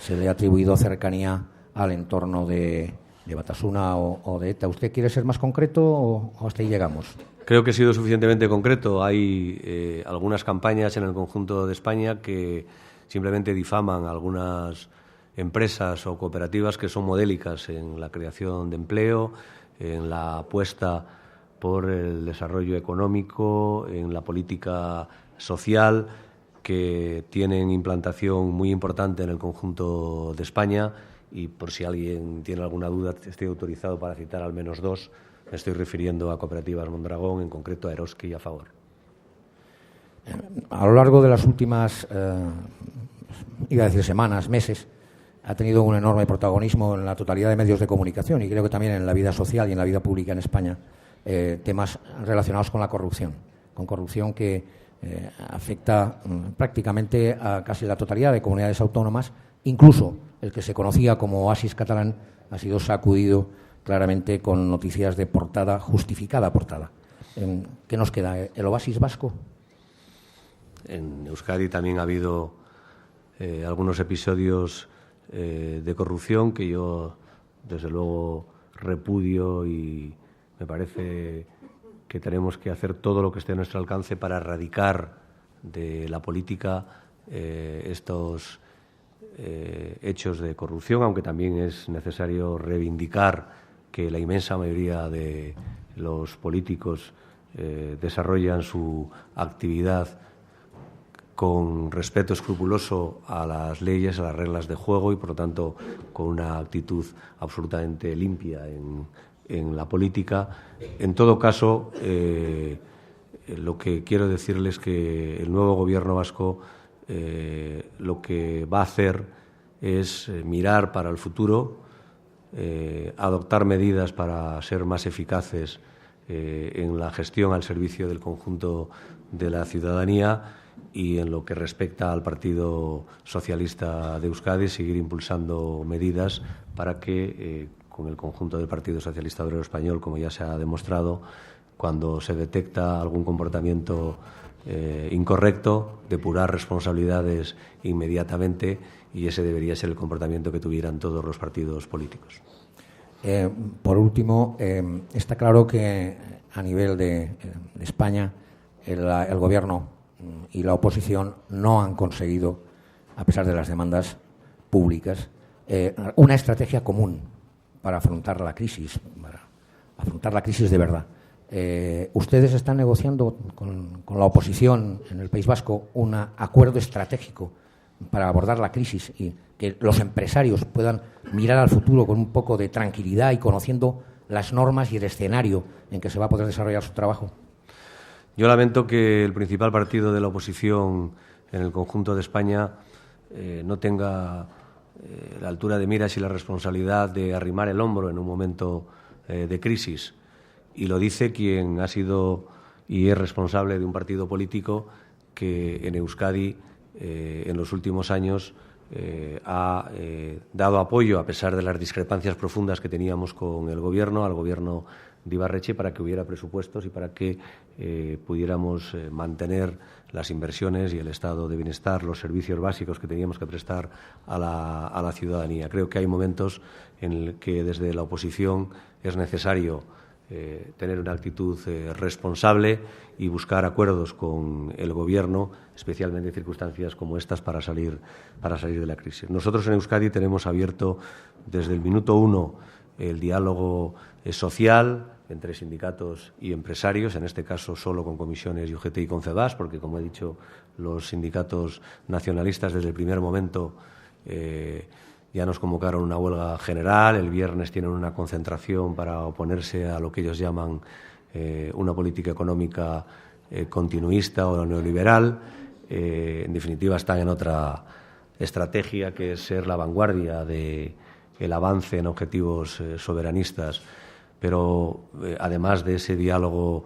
se le ha atribuido cercanía al entorno de Batasuna o de ETA. ¿Usted quiere ser más concreto o hasta ahí llegamos? Creo que he sido suficientemente concreto. Hay algunas campañas en el conjunto de España que simplemente difaman a algunas empresas o cooperativas que son modélicas en la creación de empleo, en la apuesta por el desarrollo económico, en la política social, que tienen implantación muy importante en el conjunto de España y, por si alguien tiene alguna duda, estoy autorizado para citar al menos dos. Me estoy refiriendo a Cooperativas Mondragón, en concreto a Eroski y a Fagor. A lo largo de las últimas, iba a decir semanas, meses, ha tenido un enorme protagonismo en la totalidad de medios de comunicación y creo que también en la vida social y en la vida pública en España, temas relacionados con la corrupción que afecta prácticamente a casi la totalidad de comunidades autónomas. Incluso el que se conocía como oasis catalán ha sido sacudido claramente con noticias de portada, justificada portada. ¿Qué nos queda? ¿El oasis vasco? En Euskadi también ha habido algunos episodios de corrupción que yo, desde luego, repudio y me parece que tenemos que hacer todo lo que esté a nuestro alcance para erradicar de la política estos hechos de corrupción, aunque también es necesario reivindicar que la inmensa mayoría de los políticos desarrollan su actividad con respeto escrupuloso a las leyes, a las reglas de juego y, por lo tanto, con una actitud absolutamente limpia en la política. En todo caso, lo que quiero decirles es que el nuevo Gobierno vasco lo que va a hacer es mirar para el futuro, adoptar medidas para ser más eficaces en la gestión al servicio del conjunto de la ciudadanía y, en lo que respecta al Partido Socialista de Euskadi, seguir impulsando medidas para que, con el conjunto del Partido Socialista Obrero Español, como ya se ha demostrado, cuando se detecta algún comportamiento incorrecto, depurar responsabilidades inmediatamente, y ese debería ser el comportamiento que tuvieran todos los partidos políticos. Por último, está claro que a nivel de España el Gobierno y la oposición no han conseguido, a pesar de las demandas públicas, una estrategia común para afrontar la crisis de verdad. Ustedes están negociando con la oposición en el País Vasco un acuerdo estratégico para abordar la crisis y que los empresarios puedan mirar al futuro con un poco de tranquilidad y conociendo las normas y el escenario en que se va a poder desarrollar su trabajo. Yo lamento que el principal partido de la oposición en el conjunto de España no tenga la altura de miras y la responsabilidad de arrimar el hombro en un momento de crisis. Y lo dice quien ha sido y es responsable de un partido político que en Euskadi en los últimos años ha dado apoyo, a pesar de las discrepancias profundas que teníamos con el Gobierno, al Gobierno de Ibarretxe para que hubiera presupuestos y para que pudiéramos mantener las inversiones y el estado de bienestar, los servicios básicos que teníamos que prestar a la ciudadanía. Creo que hay momentos en los que desde la oposición es necesario tener una actitud responsable y buscar acuerdos con el Gobierno, especialmente en circunstancias como estas, para salir de la crisis. Nosotros en Euskadi tenemos abierto desde el minuto 1 el diálogo social entre sindicatos y empresarios, en este caso solo con comisiones y UGT y Confebask, porque, como he dicho, los sindicatos nacionalistas desde el primer momento ya nos convocaron una huelga general. El viernes tienen una concentración para oponerse a lo que ellos llaman una política económica continuista o neoliberal. En definitiva, están en otra estrategia, que es ser la vanguardia del avance en objetivos soberanistas. Pero, además de ese diálogo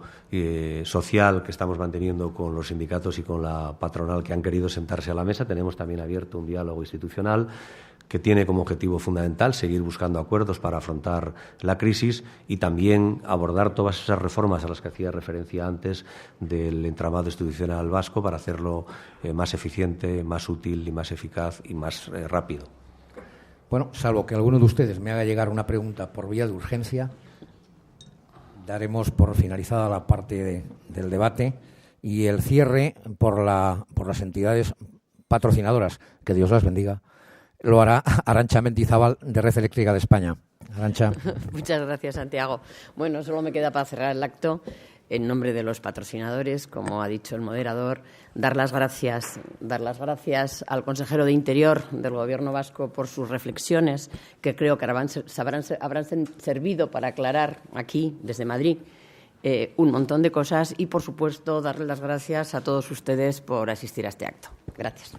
social que estamos manteniendo con los sindicatos y con la patronal, que han querido sentarse a la mesa, tenemos también abierto un diálogo institucional que tiene como objetivo fundamental seguir buscando acuerdos para afrontar la crisis y también abordar todas esas reformas a las que hacía referencia antes del entramado institucional vasco, para hacerlo más eficiente, más útil y más eficaz y más rápido. Bueno, salvo que alguno de ustedes me haga llegar una pregunta por vía de urgencia, daremos por finalizada la parte del debate y el cierre por las entidades patrocinadoras, que Dios las bendiga, lo hará Arantxa Mendizábal, de Red Eléctrica de España. Arantxa. Muchas gracias, Santiago. Bueno, solo me queda para cerrar el acto, en nombre de los patrocinadores, como ha dicho el moderador, dar las gracias al consejero de Interior del Gobierno vasco por sus reflexiones, que creo que habrán servido para aclarar aquí, desde Madrid, un montón de cosas, y, por supuesto, darle las gracias a todos ustedes por asistir a este acto. Gracias.